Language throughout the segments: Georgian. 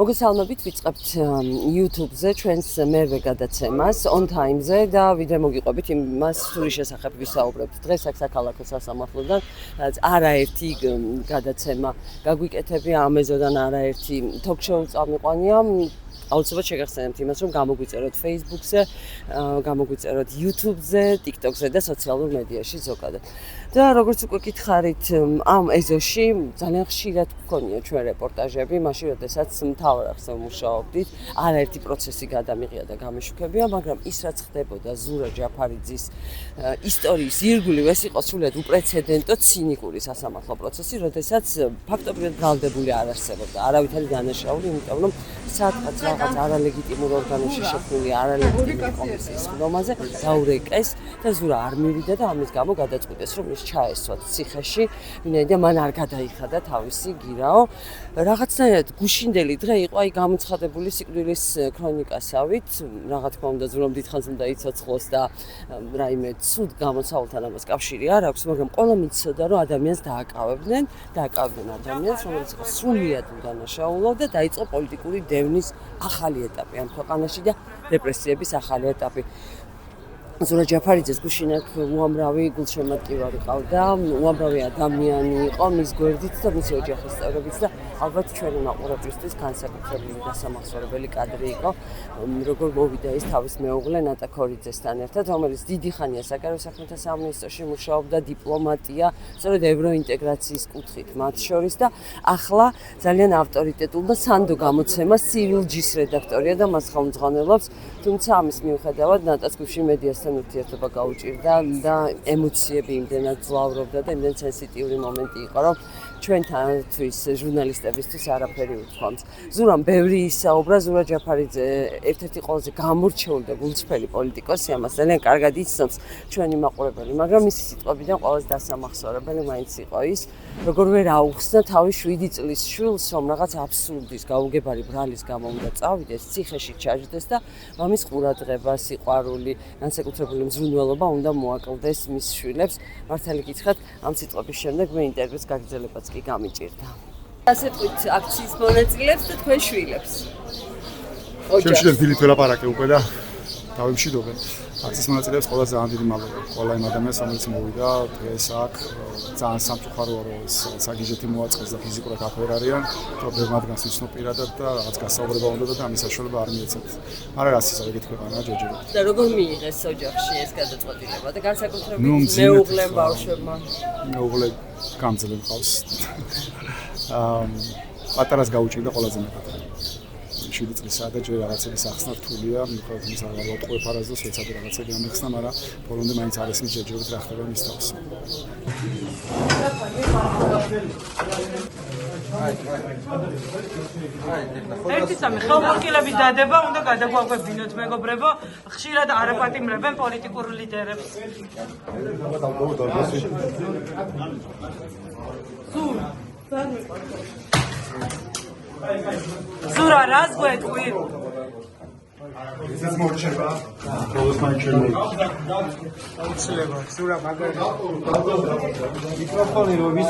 მოგესალმებით, ვიწყებთ YouTube-ზე ჩვენს მერვე გადაცემას on time-ზე და ვიდრე მოგიყვებით იმას სრული შესახებ ვისაუბრებთ. დღეს საქალაქო სასამართლოდან არაერთი გადაცემა გაგვიკეთებია ამეზოდან არაერთი talk-show წამიყვანია. აუცილებლად შეგახსენებთ იმას, რომ გამოგვიწეროთ Facebook-ზე, გამოგვიწეროთ YouTube-ზე, TikTok-ზე და სოციალურ მედიაში ზოგადად. და როგორც უკვე გითხარით, ამ ეზოში ძალიან ხშირად გქონია ჩვენ რეპორტაჟები, მაშინ როდესაც მთავარ ახსნელ მუშაობდით, არაერთი პროცესი გადამიღია და გამეშუქებია, მაგრამ ის რაც ხდებოდა ზურა ჯაფარიძის ისტორიის ირგვლივ, ეს იყო სრულიად უპრეცედენტო ცინიკური სასამართლო პროცესი, როდესაც ფაქტობრივად ბრალდებული არ არსებობდა, არავითარი დანაშაული, იმიტომ რომ სადღაც რაღაც არალეგიტიმურ ორგანოში შექმნილი არალეგიტიმური კომისიის ხდომაზე დაურეკეს და ზურა არ მივიდა და ამის გამო გადაწყვიტეს, რომ ის ჩაესვათ ციხეში, ვინაიდან მან არ გადაიხადა თავისი გირაო. რაღაცნაირად გუშინდელი დღე იყო აი გამოცხადებული სიკვდილის ქრონიკასავით, რა თქმა უნდა ზურამ დიდხანს უნდა იცოცხლოს და რაიმე ცუდ გამოსავალთან ამას კავშირი არ აქვს, მაგრამ ყველა მიცოდა, რომ ადამიანს დააკავებდნენ ადამიანს, რომელიც იყო სრულიად უდანაშაულო და დაიწყო პოლიტიკური დევნის ახალი ეტაპი ამ ქვეყანაში და რეპრესიების ახალი ეტაპი. ზურა ჯაფარიძეს გუშინակ უამრავი გულშემატკივარი ყავდა, უამრავი ადამიანი იყო მის გვერდით და მისი ოჯახის წევრებიც და ალბათ ჩვენი მაყურებლისთვის განსაკუთრებული და სამახსოვრებელი კადრი იყო, როგორ მოვიდა ის თავის მეუღლე ნატა ქორიძესთან ერთად, რომელიც დიდი ხანია საგარეო საქმეთა სამინისტროში მუშაობდა, დიპლომატია, სწორედ ევროინტეგრაციის კუთხით მათ შორის და ახლა ძალიან ავტორიტეტულ და სანდო გამოცემას CivilG-ის რედაქტორია და მას ხელმძღვანელობს, თუმცა ამის მიუხედავად ნატას გუშინ მედიასთან ურთიერთობა გაუჭირდა და ემოციები იმდენად ძლავრობდა და იმდენ სენსიტიური მომენტი იყო, რომ ჩვენთვის ჟურნალისტებისთვის არაფერი უთქვამს. ზურამ ბევრი ისაუბრა, ზურა ჯაფარიძე ერთ-ერთი ყველაზე გამორჩეული და გულწრფელი პოლიტიკოსია, მას ძალიან კარგად იცნობს ჩვენი მაყურებელი, მაგრამ მისი სიტყვებიდან ყველაზე დასამახსოვრებელი მაინც იყო ის, როგორ ვერ აუხსნა თავის 7 წლის შვილს, რომ რაღაც აბსურდის გაუგებარი ბრალის გამო უნდა წავიდეს, ციხეში ჩაჯდეს და მამის ყურადღება, სიყვარული, განსაკუთრებული მზრუნველობა უნდა მოაკლდეს მის შვილებს. მართალი გითხრათ, ამ სიტყვების შემდეგ მე ინტერვიუს გაგრძელებაც კი გამიჭირდა. ასეთ ვით აქციის მონაწილეებს და თქვენ შვილებს. შემშილებს დილით ველაპარაკე უკვე და დავიმშვიდობენ. აქციის მონაწილეებს ყველა ძალიან დიდი მადლობა. ყველა იმ ადამიანს, რომელიც მოვიდა დღეს აქ, ძალიან სამწუხაროა, რომ საგიჟეთი მოაწყეს და ფიზიკურად აქ ვერ არიან. პრობლემა მათგანს ვიცნობ პირადად და რაღაც გასაუბრება უნდა და ამის საშუალება არ მიეცათ. არა რას ისა ეგეთ ქვეყანაა ჯერჯერობით. და როგორ მიიღეს ოჯახში ეს გადაწყვეტილება და განსაკუთრებით მეუღლემ ბავშვებმა? მეუღლე გამძლე მყავს. პატარას გაუჭირდა ყველაზე მეტად. 7 წლისა და ჯერ რაღაცების ახსნა რთულია, მიუხედავად იმისა, რომ ვატყუე ფარაზოს, ეცადი რაღაცები ამეხსნა, მაგრამ ბოლომდე მაინც არ ისმის ჯერჯერობით რა ხდება მის თავს. ერთი სამი ხელმოკლებით დადება, უნდა გადაგვაგვებინოთ მეგობრებო, ხშირად არაპატიმრებენ პოლიტიკურ ლიდერებს. ზურა რას გვეტყვი? ეს მორჩება. ბოლოს მაინჩები. აუცილებლად. ზურა მაგარი. მიკროფონი რომ ის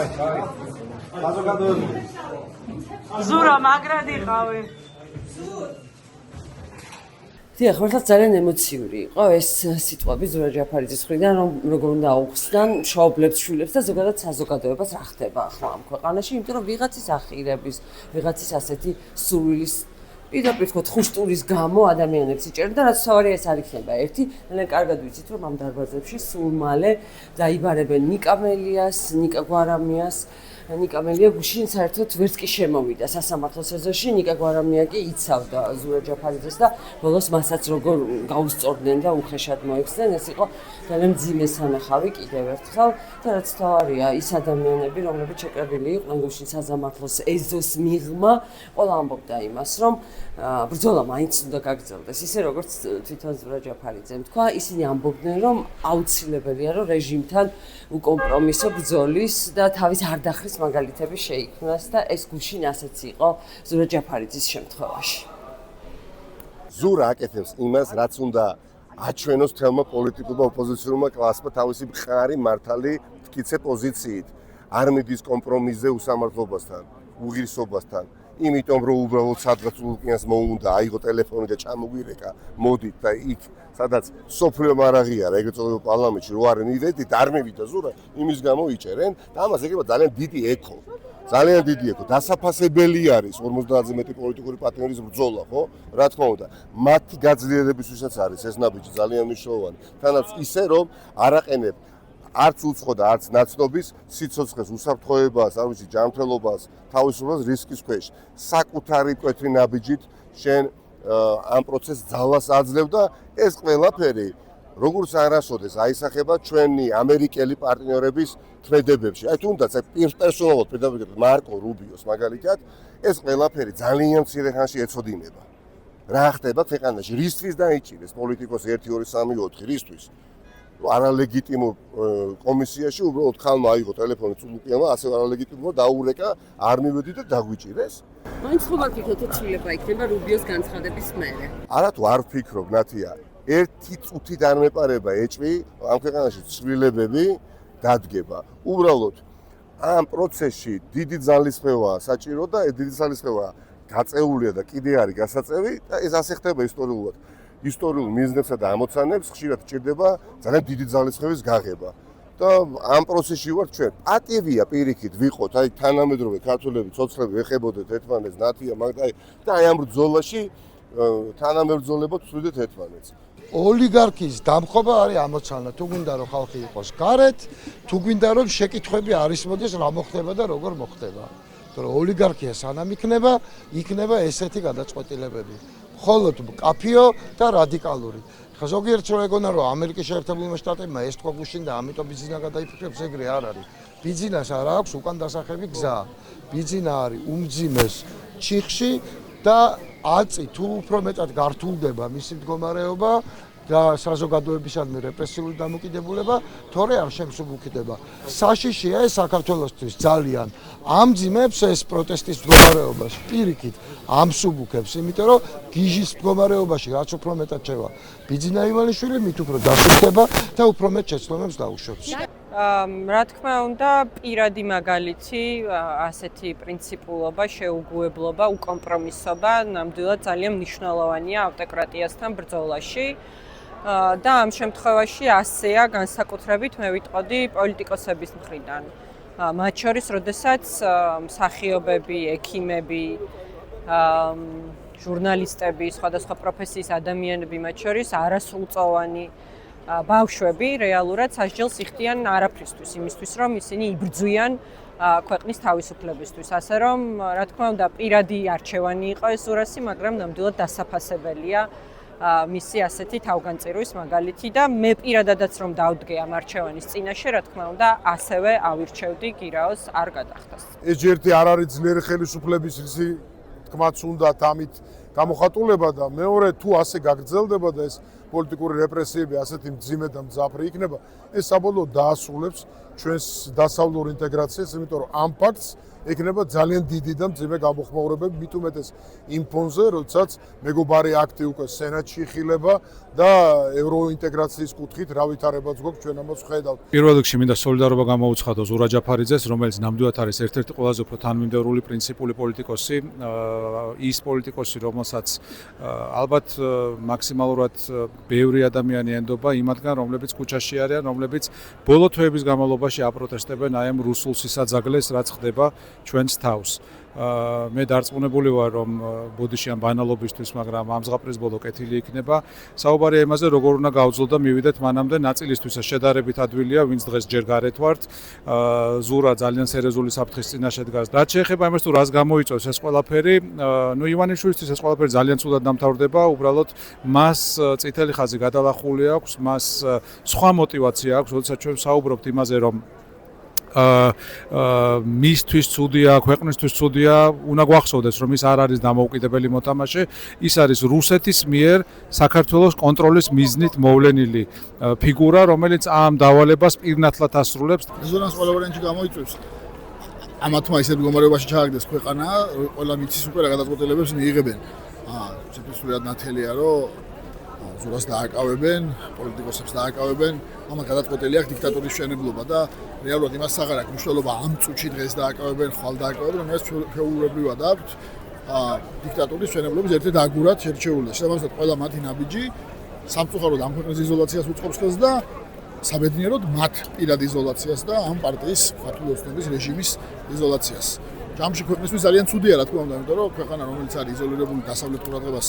საზოგადოებრივი. ზურა მაგრად იყავი. დიახ, მართლაც ძალიან ემოციური იყო ეს სიტყვები ზურა ჯაფარიძის მხრიდან, რომ როგორ უნდა აუხსნან მშობლებს, შვილებს და ზოგადად საზოგადოებას რა ხდება ახლა ამ ქვეყანაში, იმიტომ რომ ვიღაცის ახირების, ვიღაცის ასეთი სურვილის პირდაპირ თქო ხუშტურის გამო ადამიანებს იჭერდა და რაც თავარია ეს არ იქნება ერთი, ძალიან კარგად ვიცით რომ ამ დარბაზებში სულ მალე დაიბარებენ ნიკა მელიას, ნიკა გვარამიას. ნიკა მელია გუშინ საერთოდ ვერც კი შემოვიდა სასამართლო ეზოში, ნიკა გვარამია კი იცავდა ზურა ჯაფარიძეს და ბოლოს მასაც როგორ გაუსწორდნენ და უხეშად მოექცნენ, ეს იყო ძალიან მძიმე სანახავი კიდევ ერთხელ და რაც თავარია ის ადამიანები, რომლებიც შეკრებილი იყვნენ გუშინ სასამართლოს ეზოს მიღმა, ყველა ამბობდა იმას, რომ ბრძოლა მაინც უნდა გაგრძელდეს, ისე როგორც თვითონ ზურა ჯაფარიძემ თქვა, ისინი ამბობდნენ, რომ აუცილებელია, რომ რეჟიმთან უკომპრომისო ბრძოლის და თავის არ დახრის მაგალითები შეიქმნას და ეს გუშინ ასეც იყო ზურა ჯაფარიძის შემთხვევაში. ზურა აკეთებს იმას, რაც უნდა აჩვენოს თელმა პოლიტიკურმა ოპოზიციურმა კლასმა თავისი მხარი მართალი მტკიცე პოზიციით. არ მიდის კომპრომისზე უსამართლობასთან, უღირსობასთან. იმიტომ რომ უბრალოდ სადღაც უკიანს მოუნდა, აიღო ტელეფონი და ჩამოგვირეკა, მოდით და იქ სადაც სოფლიო მარაღი არა, ეგრეთ წოდებულ პარლამენტში რო არ მივედით, არ მივიდა ზურა, იმის გამო იჭერენ და ამას ეგრება ძალიან დიდი ექო. ძალიან დიდი ექო. დასაფასებელი არის 50-ზე მეტი პოლიტიკური პარტნიორის ბრძოლა, ხო? რა თქმა უნდა, მათი გაძლიერებისთვისაც არის ეს ნაბიჯი ძალიან მნიშვნელოვანი. თანაც ისე რომ არაყენებ არც უცხო და არც ნაცნობის სიცოცხლეს, უსაფრთხოებას, არ ვიცი, ჯანმრთელობას, თავისუფლებას რისკის ქვეშ. საკუთარი მკვეთრი ნაბიჯით შენ ამ პროცესს ძალას აძლევ და ეს ყველაფერი როგორც არასოდეს აისახება ჩვენი ამერიკელი პარტნიორების თვედებებში. აი თუნდაც პერსონალურად პედაგოგად მარკო რუბიოს მაგალითად ეს ყველაფერი ძალიან მცირე ხანში ეწოდინება. რა ხდება ქვეყანაში? რისთვის დაიჭირეს პოლიტიკოსი 1 2 3 4 რისთვის? არალეგიტიმურ კომისიაში უბრალოდ ხალმა აიღო ტელეფონი წულუკიანმა, ასე არალეგიტიმურად დაურეკა, არ მივედი და დაგვიჭირეს. მაინც ხომ არ ფიქრობთ, რომ ცვლილება იქნება რუბიოს განცხადების მერე? არათუ არ ვფიქრობ, ნათია. ერთი წუთით არ მეპარება ეჭვი, ამ ქვეყანაში ცვლილებები დადგება. უბრალოდ ამ პროცესში დიდი ძალისხმევაა საჭირო და ეს დიდი ძალისხმევა გაწეულია და კიდე არის გასაწევი და ეს ასე ხდება ისტორიულად. ისტორიულ მიზნებსა და ამოცანებს ხშირად ჭირდება ძალიან დიდი ძალისხმევის გაღება. და ამ პროცესში ვართ ჩვენ. პატივია პირიქით ვიყოთ, აი თანამედროვე ქართველები, ცოცხლები ვეხებოდეთ ერთმანეთს, ნათია, და აი ამ ბრძოლაში თანამებრძოლებოდ ვწვდით ერთმანეთს. ოლიგარქიის დამხობა არის ამოცანა, თუ გვინდა რომ ხალხი იყოს გარეთ, თუ გვინდა რომ შეკითხვები არის მოდის რა მოხდება და როგორ მოხდება. იმიტომ რომ ოლიგარქია სანამ იქნება ესეთი გადაწყვეტილებები. მხოლოდ კაფიო და რადიკალური. ხა ზოგიერთ რო ეგონა რომ ამერიკის შეერთებულმა შტატებმა ეს თქო გუშინდა, ამიტომ ბიზინა გადაიფიქრებს, ეგრე არ არის. ბიზინას არ აქვს უკან დასახები გზა. ბიზინა არის უმძიმეს ჩიხში და აწი თუ უფრო მეტად გართულდება მისი მდგომარეობა და საზოგადოებისადმი რეპრესიული დამოკიდებულება, თორე არ შემსუბუქდება. საშიშია ეს საქართველოსთვის ძალიან. ამძიმებს ეს პროტესტის მდგომარეობას. პირიქით ამსუბუქებს, იმიტომ რომ გიჟის მდგომარეობაში რაც უფრო მეტად შევა ბიძინა ივალიშვილი, მით უფრო დასუფდება და უფრო მეტ შეცდომებს დაუშვებს. რა თქმა უნდა, პირადი მაგალითი, ასეთი პრინციპულობა, შეუგუებლობა, უკომპრომისობა ნამდვილად ძალიან მნიშვნელოვანია ავტოკრატიასთან ბრძოლაში. და ამ შემთხვევაში ასეა განსაკუთრებით მე ვიტყოდი პოლიტიკოსების მხრიდან. მათ შორის, როდესაც მსახიობები, ექიმები, ჟურნალისტები, სხვადასხვა პროფესიის ადამიანები, მათ შორის არასრულწლოვანი ბავშვები რეალურად სასჯელს იხდიან არაფრისთვის, იმისთვის რომ ისინი იბრძვიან ქვეყნის თავისუფლებისთვის. ასე რომ, რა თქმა უნდა, პირადი არჩევანი იყო ეს ზურასი, მაგრამ ნამდვილად დასაფასებელია მისი ასეთი თავგანწირვის მაგალითი და მე პირადადაც რომ დავდგე ამ არჩევანის წინაშე, რა თქმა უნდა, ასევე ავირჩევდი გირაოს არ გადახდას. ეს ერთი არ არის ძლიერი ხელისუფლების ისი თქმაც უნდათ ამით გამოხატულება და მეორე თუ ასე გაგრძელდება და ეს პოლიტიკური რეპრესიები ასეთი მძიმე და მძაფრი იქნება, ეს საბოლოოდ დაასრულებს ჩვენს დასავლურ ინტეგრაციას, იმიტომ რომ ამ ფაქტს ეკნება ძალიან დიდი და მძიმე გამოხმაურებები, მით უმეტეს იმ ფონზე, როდესაც მეგობარი აქტი უკვე სენატში იხილება და ევროინტეგრაციის კუთხით რა ვითარებაც გვაქვს, ჩვენ ამას ვხედავთ. პირველ რიგში მინდა სოლიდარობა გამოუცხადო ზურა ჯაფარიძეს, რომელიც ნამდვილად არის ერთ-ერთი ყველაზე უფრო თანმიმდევრული პრინციპული პოლიტიკოსი, ის პოლიტიკოსი, რომელსაც ალბათ მაქსიმალურად ბევრი ადამიანი ენდობა იმათგან, რომლებიც ქუჩაში არიან, რომლებიც ბოლო თვეების განმავლობაში აპროტესტებენ აი ამ რუსულ სისაძაგლეს, რაც ხდება ჩვენს თავს. მე დარწმუნებული ვარ, რომ ბოდიში ამ ბანალობისთვის, მაგრამ ამ ზღაპრის ბოლო კეთილი იქნება. საუბარია იმაზე, როგორ უნდა გავძლო და მივიდეთ მანამდე ნაწილისთვის შედარებით ადვილია, ვინც დღეს ჯერ გარეთ ვართ. ზურა ძალიან სერიოზული საფრთხის წინაშე დგას. რაც შეეხება იმას, თუ რას გამოიწვევს ეს ყველაფერი, ივანიშვილისთვის ეს ყველაფერი ძალიან ცუდად დამთავრდება, უბრალოდ მას წითელი ხაზი გადალახული აქვს, მას სხვა мотиваცია აქვს, როდესაც ჩვენ საუბრობთ იმაზე, რომ მისთვის ცუდია, ქვეყნისთვის ცუდია, უნდა გვახსოვდეს, რომ ის არ არის დამოუკიდებელი მოთამაშე, ის არის რუსეთის მიერ საქართველოს კონტროლის მიზნით მოვლენილი ფიგურა, რომელიც ამ დავალებას პირნათლად ასრულებს. ზურას ყველა ვარიანტი გამოიწვევს. ამათმა ისეთ მდგომარეობაში ჩააგდეს ქვეყანა, ყველა მიცის უკვე რა გადაწყვეტილებებს მიიღებენ. ცოტა სულად ნათელია, რომ ზურას დააკავებენ, პოლიტიკოსებს დააკავებენ, ამან გადაწყვეტილი აქვს დიქტატურის მშენებლობა და რეალურად იმას აღარ აქვს მნიშვნელობა ამ წუთში დღეს დააკავებენ, ხვალ დააკავებენ, რომ ეს ფეულობრივად აქვს დიქტატურის მშენებლობის ერთ-ერთ აგურად შერჩეული და შესაბამისად ყველა მათი ნაბიჯი სამწუხაროდ ამ ქვეყნის იზოლაციას უწყობს ხელს და საბედნიეროდ მათ პირად იზოლაციას და ამ პარტიის ქართული ოცნების რეჟიმის იზოლაციას. ჯამში ქვეყნისთვის ძალიან ცუდია რა თქმა უნდა, იმიტომ რომ ქვეყანა რომელიც არის იზოლირებული დასავლეთ ყურადღებას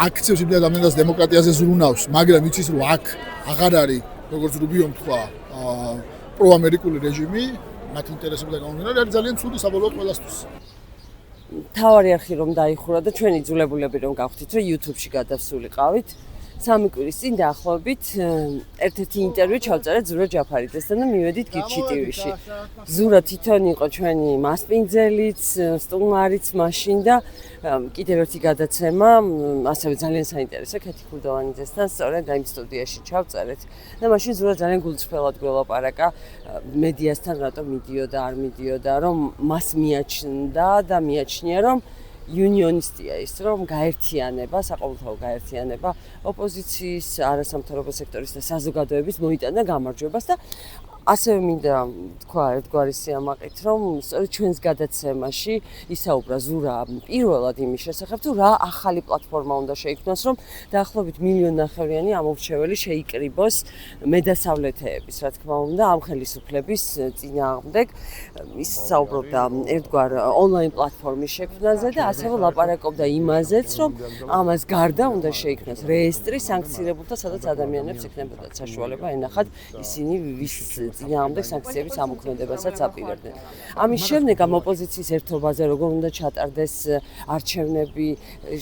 აქცევს იმ ადამიანს დემოკრატიაზე ზრუნავს, მაგრამ იცის რომ აქ აღარ არის როგორც რუბიომ თქვა პროამერიკული რეჟიმი, მათ ინტერესებიდან გამომდინარე არის ძალიან ცუდი საბოლოოდ ყველასთვის. თავარი არხი რომ დაიხურა და ჩვენი იძულებულები რომ გავხდით რომ YouTube-ში გადავსულიყავით. სამი კვირის წინ დაახლოებით ერთ-ერთი ინტერვიუ ჩავწერეთ ზურა ჯაფარიძესთან და მივედით გირჩი TV-ში. ზურა თვითონ იყო ჩვენი მასპინძელიც, სტუმარიც მაშინ და კიდევ ერთი გადაცემა, ასევე ძალიან საინტერესო ქეთი ქურდოვანიძესთან სწორედ ამ სტუდიაში ჩავწერეთ და მაშინ ზურა ძალიან გულწრფელად გველაპარაკა მედიასთან რატომ მიდიოდა, არ მიდიოდა, რომ მას მიაჩნდა და მიაჩნია რომ unionistია ის რომ გაერთიანება, საყოველთაო გაერთიანება ოპოზიციის, არასამთავრობო სექტორის და საზოგადოების მოიტანა გამარჯვებას და ასევე მინდა თქვა ერთგვარი სიამაყით რომ სწორედ ჩვენს გადაცემაში ისაუბრა ზურა პირველად იმის შესახებ თუ რა ახალი პლატფორმა უნდა შეიქმნას რომ დაახლოებით 1.5 მილიონი ამორჩეველი შეიკრიბოს მედასავლეთეების რა თქმა უნდა ამ ხელისუფლების წინააღმდეგ ის საუბრობდა ერთგვარ ონლაინ პლატფორმის შექმნაზე და ასევე ლაპარაკობდა იმაზეც რომ ამას გარდა უნდა შეიქმნას რეესტრი სანქცირებულთა სადაც ადამიანებს ექნებოდათ საშუალება ენახათ ისინი ვის წინააღმდეგ სანქციების ამოქმედებასაც აპირებდნენ. ამის შემდეგ ამ ოპოზიციის ერთობაზე როგორ უნდა ჩატარდეს არჩევნები,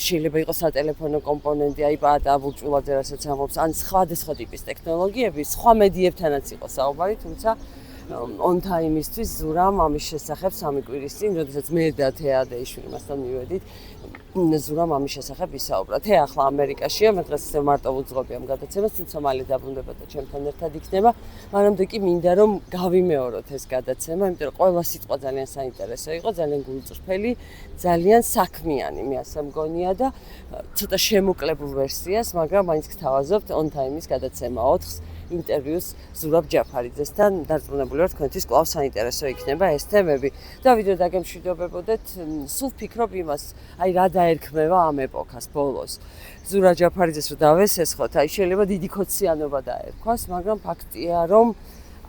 შეიძლება იყოს სატელეფონო კომპონენტი, აი პაატა ბურჭულაძე რასაც ამბობს, ან სხვადასხვა ტიპის ტექნოლოგიები, სხვა მედიებთანაც იყო საუბარი, თუმცა on time-ისთვის ზურამ ამის შესახებ სამი კვირის წინ, როდესაც მე და თეადე იშვილი მასთან მივედით, ზურამ ამის შესახებ ისაუბრა. თე ახლა ამერიკაშია, მე დღეს მარტო ვუძღობი ამ გადაცემას, თუმცა მალე დაბრუნდება და ჩემთან ერთად იქნება. მანამდე კი მინდა რომ გავიმეოროთ ეს გადაცემა, იმიტომ რომ ყველა სიტყვა ძალიან საინტერესო იყო, ძალიან გულწრფელი, ძალიან საქმიანი, მე ასე მგონია და ცოტა შემოკლებულ ვერსიას, მაგრამ მაინც გთავაზობთ on time-ის გადაცემა 4-ს. ინტერვიუს ზურაბ ჯაფარიძესთან დარწმუნებული ვარ თქვენთვის კვლავ საინტერესო იქნება ეს თემები და ვიდრე დაგემშვიდობებოდეთ სულ ვფიქრობ იმას აი რა დაერქმევა ამ ეპოქას ბოლოს ზურაბ ჯაფარიძეს რო დავესესხოთ აი შეიძლება დიდი ქოციანობა დაერქვას მაგრამ ფაქტია რომ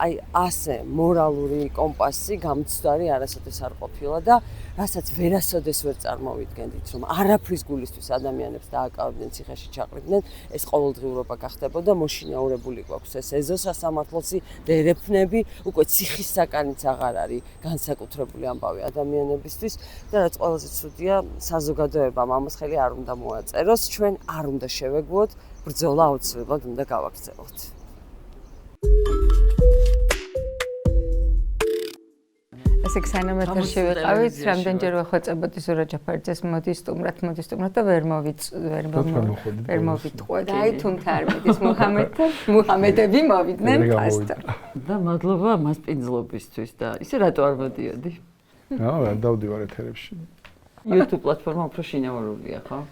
აი ასე მორალური კომპასი გამცდარი არასოდეს არ ყოფილა და რასაც ვერასოდეს ვერ წარმოვიდგენდით რომ არაფრის გულისთვის ადამიანებს დააკავებდნენ ციხეში ჩაყრიდნენ ეს ყოველდღიურობა გახდებოდა მოშინაურებული გვაქვს ეს ეზო სასამართლოსი დერეფნები უკვე ციხის საკანიც აღარ არის განსაკუთრებული ამბავი ადამიანებისთვის და რაც ყველაზე ცუდია საზოგადოებამ ამას ხელი არ უნდა მოაწეროს ჩვენ არ უნდა შევეგუოთ ბრძოლა აუცილებლად უნდა გავაგრძელოთ ესე იგი სანამეთერში ვიყავით, რამდენჯერ ვახვეწებოდი ზურა ჯაფარიძეს მოდი სტუმრად და ვერ მოვიტყვეთ. აი თუმცა არ მიდის მუჰამედები მოვიდნენ ფასტა. და მადლობა მასპინძლობისთვის და ისე რატო არ მოდიოდი? არ დავდივარ ეთერებში. YouTube პლატფორმა უფრო შინაურულია, ხო?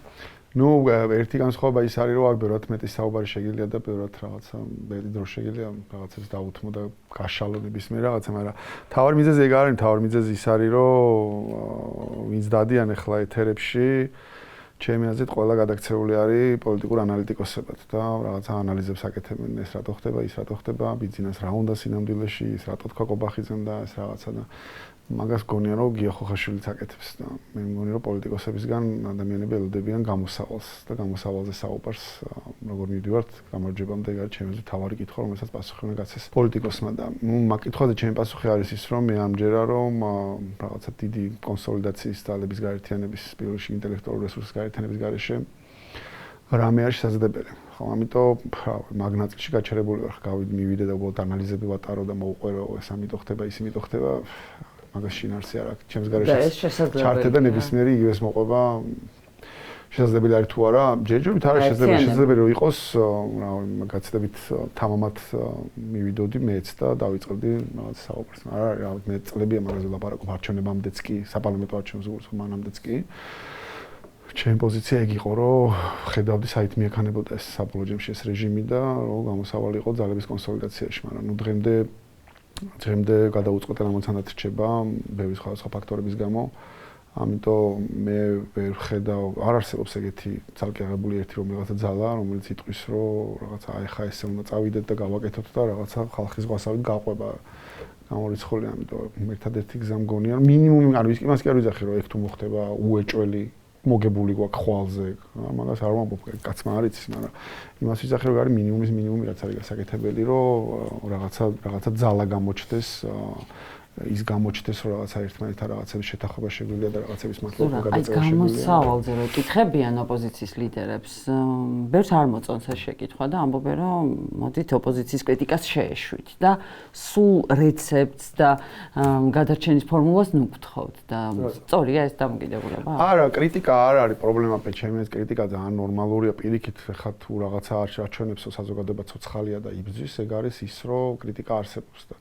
ნუ ერთი განსხვავება ის არის რომ აქ ბევრად მეტი საუბარი შეგიძლია და ბევრად რაღაცა მეტი დრო შეგიძლია რაღაცებს დაუთმო და გაშალონების მე რაღაცა, მაგრამ თავარი მიზეზი ეგ არის, თავარი მიზეზი ის არის რომ ვინც დადიან ახლა ეთერებში ჩემი აზრით ყველა გადაქცეული არის პოლიტიკურ ანალიტიკოსებად და რაღაცა ანალიზებს აკეთებენ ეს რატო ხდება, ის რატო ხდება, ბიძინას რა უნდა სინამდვილეში, ის რატო თქვა კობახიძემ და ეს რაღაცა და მაგას გონია რომ გია ხოხაშვილიც აკეთებს და მე მგონი რომ პოლიტიკოსებისგან ადამიანები ელოდებიან გამოსავალს და გამოსავალზე საუბარს როგორ მივდივართ გამარჯვებამდე ეგ არის ჩემი თავარი კითხვა რომელსაც პასუხი უნდა გაცეს პოლიტიკოსმა და მაგ კითხვაზე ჩემი პასუხი არის ის რომ მე ამჯერა რომ რაღაცა დიდი კონსოლიდაციის ძალების გაერთიანების პირველში ინტელექტუალური რესურსის გაერთიანების გარეშე რამე არის შესაძლებელი ხო ამიტომ მაგ ნაწილში გაჩერებული ვარ მივიდე და უბრალოდ ანალიზები ვატარო და მოვუყვერო ეს ამიტომ ხდება ის იმით ხდება მაგას შინაარსი არ აქვს ჩემს გარეშე ჩართება ნებისმიერი იგივეს მოყვება შესაძლებელი არის თუ არა ჯერჯერობით არის შესაძლებელი რომ იყოს გაცდებით თამამად მივიდოდი მეც და დავიწყებდი რაღაც საუბარს არა მე წლებია მაგაზე ლაპარაკობ არჩევნებამდეც კი საპარლამენტო არჩევნებზე მანამდეც კი ჩემი პოზიცია ეგ იყო, რომ ხედავდი საით მიექანებოდა ეს საბოლოო ჯამში ეს რეჟიმი და რომ გამოსავალი იყო ძალების კონსოლიდაციაში, მაგრამ ნუ დღემდე გადაუწყვეტა რამოცანად რჩება ბევრი სხვადასხვა ფაქტორების გამო. ამიტომ მე ვერ ხედავ, არ არსებობს ეგეთი ცალკე აღებული ერთი რომ რაღაცა ძალა, რომელიც იტყვის, რომ რაღაცა აი ხა ესე უნდა წავიდეთ და გავაკეთოთ და რაღაცა ხალხის გვასავით გაყვება გამორიცხული, ამიტომ ერთადერთი გზა მგონია, რომ მინიმუმი არ ვიცი, იმას კი არ ვიძახი, რომ ეგ თუ მოხდება უეჭველი მოგებული გვაქვს ხვალზე, მაგას არ ვამბობ, კაცმა არ იცის, მაგრამ იმას ვიძახი, რომ არის მინიმუმის მინიმუმი, რაც არის გასაკეთებელი, რომ რაღაცა ძალა გამოჩნდეს ის გამოჩნდეს რომ რაღაცა ერთმანეთთან რაღაცების შეთანხმება შეგვიძლია და რაღაცების მართლობა გადაწყვეტა შეგვიძლია. გამოსავალზე რომ კითხებიან ოპოზიციის ლიდერებს, ბევრს არ მოწონს ეს შეკითხვა და ამბობენ რომ მოდით ოპოზიციის კრიტიკას შეეშვით და სულ რეცეპტს და გადარჩენის ფორმულას ნუ გთხოვთ და სწორია ეს დამოკიდებულება? არა, კრიტიკა არ არის პრობლემა, ჩემს კრიტიკა ძალიან ნორმალურია, პირიქით ხა თუ რაღაცა არჩევნებს საზოგადოება ცოცხალია და იბრძვის, ეგ არის ის რომ კრიტიკა არსებობს და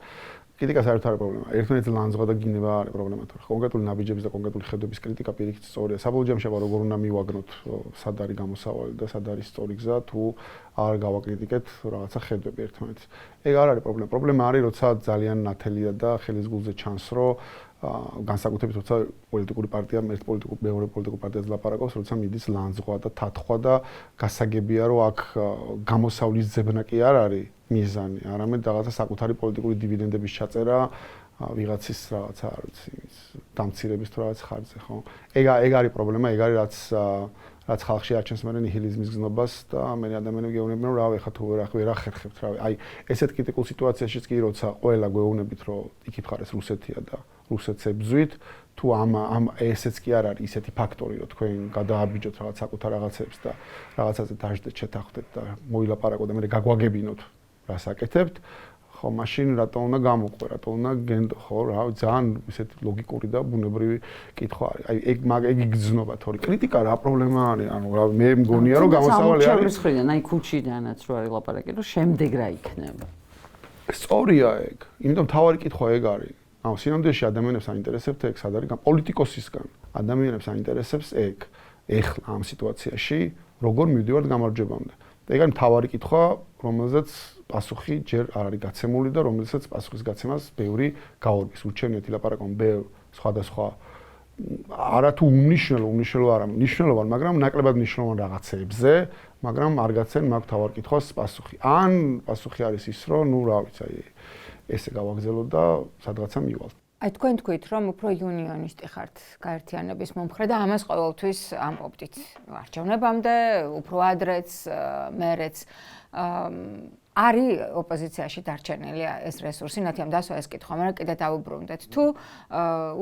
კრიტიკა საერთოდ არ არის პრობლემა. ერთმანეთს ლანძღვა და გინება არის პრობლემა, თორე კონკრეტული ნაბიჯების და კონკრეტული ხედვების კრიტიკა პირიქით სწორია. საბოლოო ჯამში აღარ როგორ უნდა მივაგნოთ, სად არის გამოსავალი და სად არის სწორი გზა, თუ არ გავაკრიტიკეთ რაღაცა ხედვები ერთმანეთს. ეგ არ არის პრობლემა. პრობლემა არის, როცა ძალიან ნათელია და ხელის გულზე ჩანს, რომ განსაკუთრებით როცა პოლიტიკური პარტია მეორე პოლიტიკურ პარტიას ლაპარაკობს, როცა მიდის ლანძღვა და თათხვა და გასაგებია, რომ აქ გამოსავლის ძებნა კი არ არის მიზანი, არამედ რაღაცა საკუთარი პოლიტიკური დივიდენდების ჩაწერა ვიღაცის რაღაცა არ ვიცი, დამცირების თუ რაღაც ხარჯზე, ხო? ეგ არის პრობლემა, ეგ არის რაც ხალხში აჩენს მე ნიჰილიზმის გზნობას და მე ადამიანები გეუბნებიან, რომ რავი, ხა თუ ვერ ახერხებთ, რავი. აი, ესეთ კრიტიკულ სიტუაციაშიც კი როცა ყველა გვეუბნებით, რომ იქით ხარეს რუსეთია და რუსეთს ებძვით, თუ ესეც კი არ არის ისეთი ფაქტორი, რომ თქვენ გადააბიჯოთ რაღაც საკუთარ რაღაცებს და რაღაცაზე დაждეთ, შეთანხმდეთ და მოილაპარაკოთ და მე გაგვაგებინოთ რას აკეთებთ, ხო, მაშინ რატო უნდა გამოყვე, რატო უნდა გენდო, ხო, რა, ძალიან ისეთი ლოგიკური და ბუნებრივი კითხვა არის. აი, ეგ იგრძნობა, თორე კრიტიკა რა პრობლემა არის? ანუ რა, მე მგონია, რომ გამოსავალი არის. ჩემს ხრიდან, აი, ქუჩიდანაც რო არის ლაპარაკი, რომ შემდეგ რა იქნება. სწორია ეგ. იმიტომ თავარი კითხვა ეგ არის. ანუ სინამდვილეში ადამიანებს აინტერესებთ ეგ, სად არის პოლიტიკოსისგან. ადამიანებს აინტერესებს ეგ. ეხლა ამ სიტუაციაში როგორ მივდივართ გამარჯვებამდე. ეგ არის თავარი კითხვა, რომელზეც პასუხი ჯერ არ არის გაცემული და რომელზეც პასუხის გაცემას ბევრი გაურბის. ურჩევნიათ ილაპარაკონ ბევრ სხვადასხვა არათუ უმნიშვნელო არა, მნიშვნელოვან, მაგრამ ნაკლებად მნიშვნელოვან რაღაცებზე, მაგრამ არ გაცემ მაგ თავარ კითხვას პასუხი. ან პასუხი არის ის, რომ ნუ რა ვიცი, აი ესე გავაგზავნოთ და სადღაცა მივალთ. აი თქვენ თქვით, რომ უფრო იუნიონისტი ხართ გაერთიანების მომხრე და ამას ყოველთვის ამბობდით. არჩევნებამდე, უფრო ადრეც, მერეც არის ოპოზიციაში დარჩენილი ეს რესურსი, ნათი ამ დასვა ეს კითხვა, მაგრამ კიდე დავუბრუნდეთ. თუ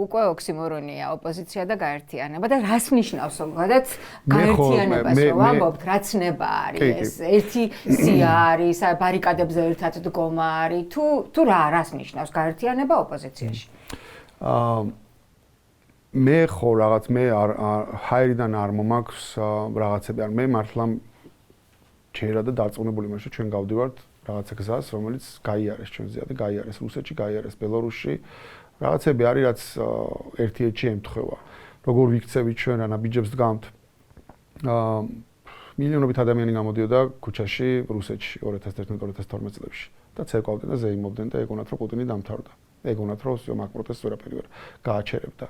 უკვე ოქსიმორონია ოპოზიცია და გაერთიანება და რას ნიშნავს ზოგადად გაერთიანებას, რომ ამბობთ, რა ცნება არის ეს? ერთი სია არის, ბარიკადებზე ერთად დგომა არის, თუ რას ნიშნავს გაერთიანება ოპოზიციაში? მე ხო რაღაც მე ჰაერიდან არ მომაქვს რაღაცები, არ მე მართლა ჩერა და დარწმუნებული ვარ, რომ ჩვენ გავდივართ რაღაცა გზას, რომელიც გაიარეს ჩვენზე და გაიარეს რუსეთში, გაიარეს ბელორუსში. რაღაცები არის, რაც ერთ-ერთში ემთხვევა. როგორ ვიქცევით ჩვენ რა ნაბიჯებს დგამთ. მილიონობით ადამიანი გამოდიოდა ქუჩაში რუსეთში 2011-2012 წლებში და ცეკვავდნენ და ზეიმობდნენ და ეგონათ რომ პუტინი დამთავრდა. ეგონათ რომ მაგ პროტესტს ვერაფერი ვერ გააჩერებდა.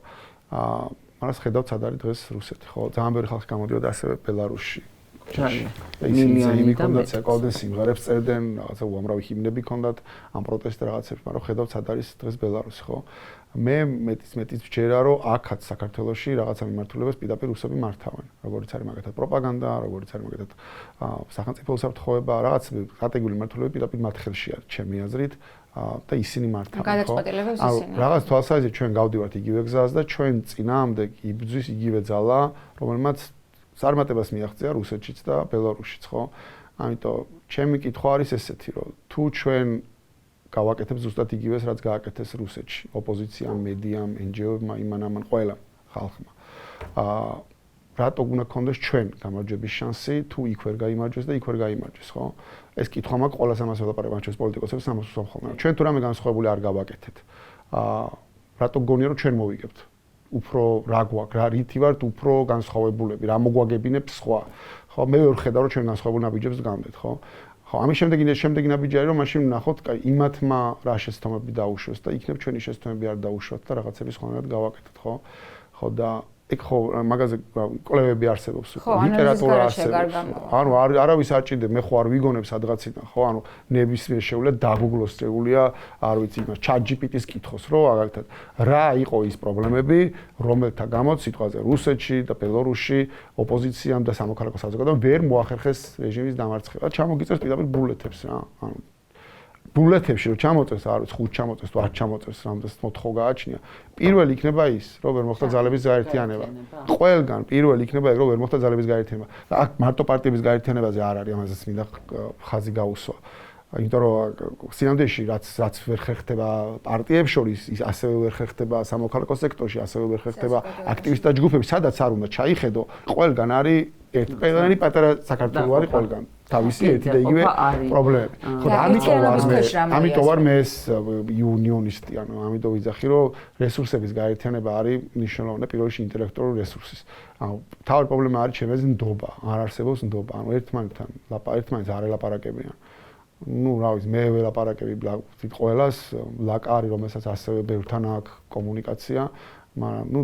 მაგრამ ხედავთ სად არის დღეს რუსეთი, ხო? ძალიან ბევრი ხალხი გამოდიოდა ასევე ბელარუსში. მილიონი და მეტი ცეკვავდნენ, სიმღერებს წერდნენ, რაღაცა უამრავი ჰიმნები ჰქონდათ ამ პროტესტ რაღაცებს, მაგრამ ხედავთ სად არის დღეს ბელარუსი, ხო? მე მეტიც ვჯერა, რომ აქაც საქართველოში რაღაცა მიმართულებას პირდაპირ რუსები მართავენ. როგორიც არის მაგათად პროპაგანდა, როგორიც არის მაგათად სახელმწიფო უსაფრთხოება, რაღაც სტრატეგიული მიმართულება პირდაპირ მათ ხელში არის, ჩემი აზრით. და ისინი მართავენ, ხო? გადაწყვეტილებებს ისინი. რაღაც თვალსაზრისით ჩვენ გავდივართ იგივე გზას და ჩვენ წინააღმდეგ იბრძვის იგივე ძალა, რომელმაც წარმატებას მიაღწია რუსეთშიც და ბელორუსშიც, ხო? ამიტომ ჩემი კითხვა არის ესეთი, რომ თუ ჩვენ გავაკეთებთ ზუსტად იგივეს, რაც გააკეთეს რუსეთში, ოპოზიციამ, მედიამ, NGO-ებმა, იმან ყველა ხალხმა. რატო უნდა გქონდეს ჩვენ გამარჯვების შანსი, თუ იქ ვერ გაიმარჯვეს და იქ ვერ გაიმარჯვეს, ხო? ეს კითხვა მაქვს ყველას ამას ველაპარაკობთ ჩვენს პოლიტიკოსებს, ამას ვსვამხობთ. ჩვენ თუ რამე განსხვავებული არ გავაკეთეთ. რატო გონია რომ ჩვენ მოვიგებთ? უფრო რა გვაქვს, რა რითი ვართ უფრო განსხვავებულები, რა მოგვაგებინებს სხვა. ხო, მე ვერ ხედავ რომ ჩვენ განსხვავებულ ნაბიჯებს გამდეთ, ხო? ხო, ამის შემდეგი ნაბიჯი არის რომ მაშინ ვნახოთ, კაი, იმათმა რა შეცდომები დაუშვეს და იქნებ ჩვენი შეცდომები არ დაუშვათ და რაღაცები სხვანაირად გავაკეთოთ, ხო? ხო და ეგ ხო მაგაზე კვლევები არსებობს უკვე ლიტერატურა არსებობს ანუ არავის არ ჭირდება მე ხო არ ვიგონებ სადღაციდან ხო ანუ ნებისმიერ შეუძლია დაგუგლოს შეუძლია არ ვიცი იმას ChatGPT-ს კითხოს რომ მაგალითად რა იყო ის პრობლემები რომელთა გამოც სიტყვაზე რუსეთში და ბელორუსში ოპოზიციამ და სამოქალაქო საზოგადოებამ ვერ მოახერხეს რეჟიმის დამარცხება ჩამოგიწევს პირდაპირ ბულეთებს რა ანუ ბულეთებში რომ ჩამოწევს არ ვიცი 5 ჩამოწევს თუ 10 ჩამოწევს რამდენს მოთხოვ გააჩნია პირველი იქნება ის რომ ვერ მოხდა ძალების გაერთიანება ყველგან პირველი იქნება ის რომ ვერ მოხდა ძალების გაერთიანება და აქ მარტო პარტიების გაერთიანებაზე არ არის ამაზეც მინდა ხაზი გაუსვა იმიტომ რომ სინამდვილეში რაც ვერ ხერხდება პარტიებს შორის ის ასევე ვერ ხერხდება სამოქალაქო სექტორში ასევე ვერ ხერხდება აქტივისტთა ჯგუფები სადაც არ უნდა ჩაიხედო ყველგან არის ერთგვარი პატარა საქართველო არის ყველგან თავისი ერთი და იგივე პრობლემები. ხო და ამიტომ ვარ მე ეს იუნიონისტი, ანუ ამიტომ ვიძახი რომ რესურსების გაერთიანება არის მნიშვნელოვანი და პირველ რიგში ინტელექტუალური რესურსის. ანუ თავი პრობლემა არის ჩემს ნდობა, არ არსებობს ნდობა. ანუ ერთმანეთთან ერთმანეთს არ ელაპარაკებიან. ну, რა ვიცი, მე ველაპარაკები ყველას, ლაკა არის, რომელსაც ასევე ბევრთან აქვს კომუნიკაცია. მაგრამ ნუ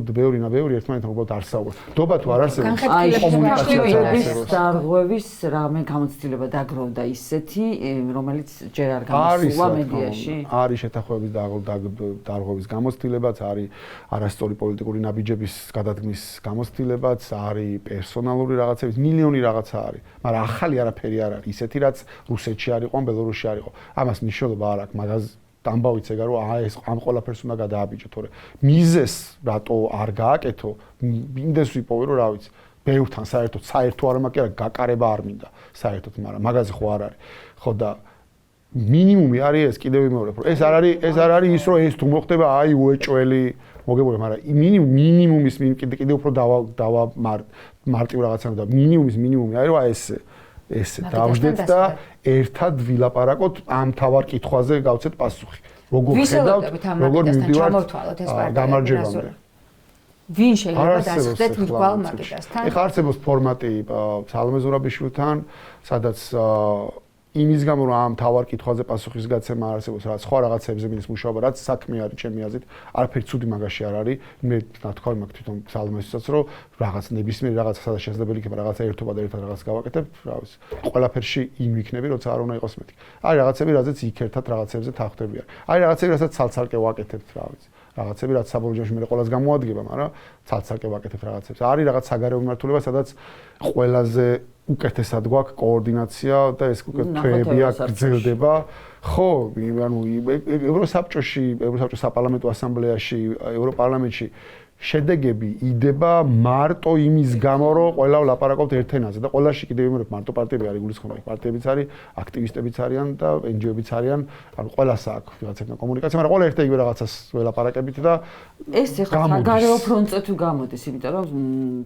ბევრი ერთმანეთთან უბრალოდ არ საუბრობს. დობა თუ არ არსებობს კომუნიკაციის დარღვევის რამე გამოცდილება დაგროვდა ისეთი, რომელიც ჯერ არ გამოსულა მედიაში. არის შეთანხმების დარღვევის გამოცდილებაც, არის არასწორი პოლიტიკური ნაბიჯების გადადგმის გამოცდილებაც, არის პერსონალური რაღაცების, მილიონი რაღაცა არის. მაგრამ ახალი არაფერი არ არის, ისეთი რაც რუსეთში არ იყო, ბელორუსში არ იყო. ამას მნიშვნელობა არ აქვს, მაგას ამბავიც ეგა რომ ეს ამ ყველაფერს უნდა გადააბიჯო, თორე მიზეს რატო არ გააკეთო, მინდეს ვიპოვე რომ რა ვიცი, ბევრთან საერთო არ მაქვს, გაკარება არ მინდა საერთოდ, მაგრამ მაგაზე ხო არ არის. ხო და მინიმუმი არის ეს, კიდევ ვიმეორებ, რომ ეს არ არის ის რომ ეს თუ მოხდება, აი უეჭველი მოგებულა, მაგრამ მინიმუმის კიდევ უფრო დავა მარტივ რაღაცა და მინიმუმი არის რომ აი ეს დავждეთ და ერთად ვილაპარაკოთ ამ თავარ კითხვაზე გავცეთ პასუხი. როგორ ხედავთ, როგორ მივდივართ გამარჯვებამდე. ვინ შეიძლება დასხდეთ ვირტუალ მაგიდასთან? ეხლა არსებობს ფორმატი სალომე ზურაბიშვილთან, სადაც იმის გამო რომ ამ თავარ კითხვაზე პასუხის გაცემა არსებობს, რაც სხვა რაღაცებზე მინდის მუშაობა, რაც საქმე არის ჩემი აზრით, არაფერი ცუდი მაგაში არ არის. მე ნათქვამი მაქვს თვითონ სალომესაც, რომ რაღაც ნებისმიერ რაღაცა სადაც შესაძლებელი იქნება რაღაცა ერთობა და ერთად რაღაც გავაკეთებ, რა ვიცი. ყველაფერში იმ ვიქნები, როცა არ უნდა იყოს მეთქი. არის რაღაცები, რაზეც იქ ერთად რაღაცებზე თანხმდები არის. არის რაღაცები, რასაც ცალ-ცალკე ვაკეთებთ, რა ვიცი. რაღაცები, რაც საბოლოო ჯამში მე ყველას გამოადგება, მაგრამ ცალ-ცალკე ვაკეთებ რაღაცებს. არის რაღაც საგარეო მიმართულება, სადაც ყველაზე უკეთესად გვაქვს კოორდინაცია და ეს უკვე თვეები აქ გრძელდება. ხო, ანუ ევროსაბჭოში, ევროსაბჭოს საპარლამენტო ასამბლეაში, ევროპარლამენტში შედეგები იდება მარტო იმის გამო, რომ ყველა ვლაპარაკობთ ერთ ენაზე და ყველაში კიდევ იმერებ მარტო პარტიები არ იგულისხმება, პარტიებიც არის, აქტივისტებიც არიან და NGO-ებიც არიან, ანუ ყველას აქვს რაღაცებთან კომუნიკაცია, მაგრამ ყველა ერთ-ერთი რაღაცას ველაპარაკებით და ეს ეხლა საგარეო ფრონტზე თუ გამოდის, იმიტომ რომ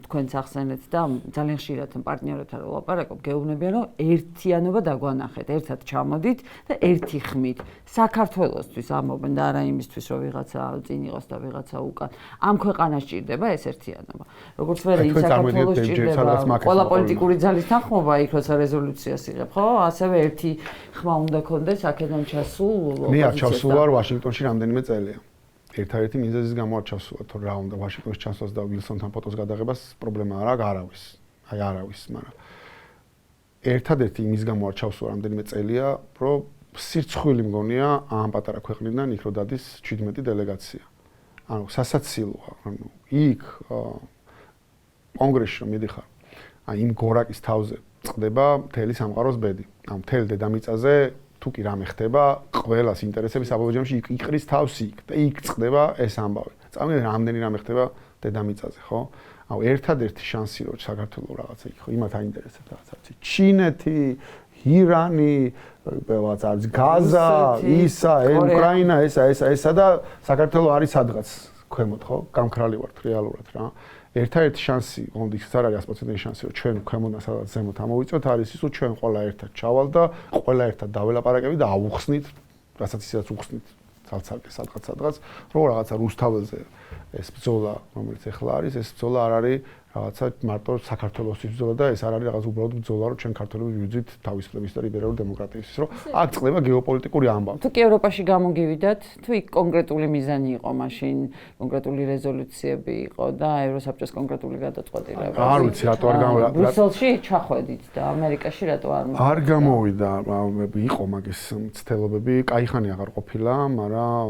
თქვენც ახსენეთ და ძალიან ხშირად პარტნიორებთან ვლაპარაკობ, გეუბნებიან რომ ერთიანობა დაგვანახეთ, ერთად ჩამოდით და ერთი ხმით. საქართველოსთვის ამობენ და არა იმისთვის, რომ ვიღაცა წინ იყოს და ვიღაცა უკან. ამ ქვეყანას ჭირდება ეს ერთიანობა. როგორც ვერ იმ საქართველოს ჭირდება ყველა პოლიტიკური ძალის თანხმობა იქ როცა რეზოლუციას იღებ, ხო? ასევე ერთი ხმა უნდა კონდეს აქედან ჩასულ. მე არ ჩავსულვარ ვაშინგტონში რამდენიმე წელია. ერთადერთი მიზეზის გამო არ ჩავსულა, თორე რა უნდა ვაშინგტონში ჩასვლას და ვილსონთან ფოტოს გადაღებას პრობლემა არ აქვს, არავის. აი არავის, მაგრამ ერთადერთი იმის გამო არ ჩავსულა რამდენიმე წელია, რომ სირცხვილი მგონია ამ პატარა ქვეყნიდან იქ რო დადის 17 დელეგაცია. ანუ სასაცილოა, ანუ იქ კონგრესში რომ მიდიხარ, აი იმ გორაკის თავზე წდება მთელი სამყაროს ბედი. ამ მთელ დედამიწაზე თუ კი რამე ხდება, ყველას ინტერესების საბოლოო ჯამში იყრის თავს იქ და იქ წდება ეს ამბავი. წავიდეთ რამდენი რამე ხდება დედამიწაზე, ხო? ანუ ერთადერთი შანსი რომ საქართველოს რაღაცა იქ ხო, იმათ აინტერესებს რაღაცა. ჩინეთი, ირანი, რაღაც არის გაზა, ისა, უკრაინა, ესა და საქართველოს არის სადღაც ქვემოთ, ხო? გამქრალი ვართ რეალურად რა. ერთადერთი შანსი, მომდის არ არის 100% შანსი, რომ ჩვენ ქვემოდან სადღაც ზემოთ ამოვიწევთ, არის ის, რომ ჩვენ ყველა ერთად ჩავალ და ყველა ერთად დაველაპარაკებით და ავუხსნით, რასაც ისაც უხსნით ცალ-ცალკე სადღაც რომ რაღაცა რუსთაველზე ეს ბრძოლა რომელიც ახლა არის ეს ბრძოლა არ არის რაღაცა მარტო საქართველოსთვის ბრძოლა და ეს არ არის რაღაც უბრალოდ ბრძოლა რომ ჩვენ ქართველები ვიძვით თავისუფლების და ლიბერალური დემოკრატიის რომ აქ წყდება გეოპოლიტიკური ამბავი. თუ კი ევროპაში გამოგივიდათ, თუ იქ კონკრეტული მიზანი იყო მაშინ, კონკრეტული რეზოლუციები იყო და ევროსაბჭოს კონკრეტული გადაწყვეტილება. არ ვიცი რატო არ გამოვიდა. ბრიუსელში ჩახვედით და ამერიკაში რატო არ მოვიდა? არ გამოვიდა, იყო მაგის მცდელობები, კაიხანი აღარ ყოფილა, მაგრამ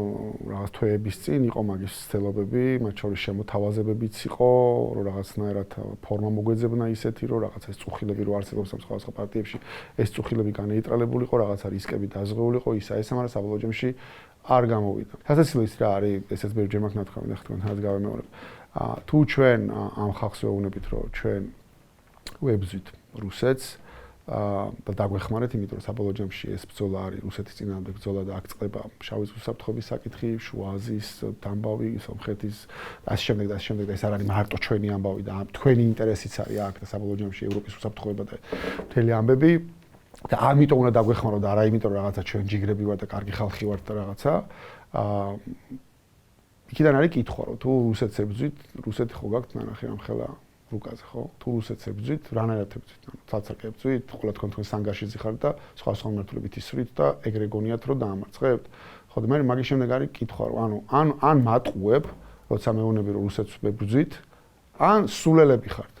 რაღაც თვეების წინ იყო მაგის მცდელობები, მათ შორის შემოთავაზებებიც იყო, რომ რაღაცნაირად ფორმა მოგვეძებნა ისეთი, რომ რაღაცა ეს წუხილები რო არსებობს ამ სხვა პარტიებში, ეს წუხილები განეიტრალებული იყო, რაღაცა რისკები დაზღვეული იყო, ისა, მაგრამ საბოლოო ჯამში არ გამოვიდა. სასაცილოა რა არის, ესეც ბევრჯერ მაქვს ნათქვამი და თქვენთანაც გავემეორებ. თუ ჩვენ ამ ხალხს ვეუბნებით, რომ ჩვენ ვებზვით რუსეთს და დაგვეხმარეთ, იმიტომ რომ საბოლოო ჯამში ეს ბრძოლა არის რუსეთის წინააღმდეგ ბრძოლა და აქ წყდება შავი ზღვის საფრთხების საკითხი, შუა აზიის დამბავი, სომხეთის და ასე შემდეგ და ასე შემდეგ და ეს არ არის მარტო ჩვენი ამბავი და თქვენი ინტერესიც არის აქ და საბოლოო ჯამში ევროპის უსაფრთხოება და მთელი ამბები და ამიტომ უნდა დაგვეხმაროთ და არა იმიტომ რომ რაღაცა ჩვენ ჯიგრები ვართ და კარგი ხალხი ვართ და რაღაცა იქიდან არის კითხვა რომ თუ რუსეთს ებრძვით, რუსეთი ხო გაქვთ ნანახი ამხელა რუკაზე ხო? თუ რუსეთს ებრძვით, რანაირად ებრძვით? ცალ-ცალკე ებრძვით, ხოლმე თქვენ სანგაშიძე ხართ და სხვა მმართველებით ისვრით და ეგრე გონიათ რომ დაამარცხებთ. ხო და მე მაგის შემდეგ არის კითხვა რომ ან მატყუებ, როცა მეუბნები რომ რუსეთს ებრძვით, ან სულელები ხართ.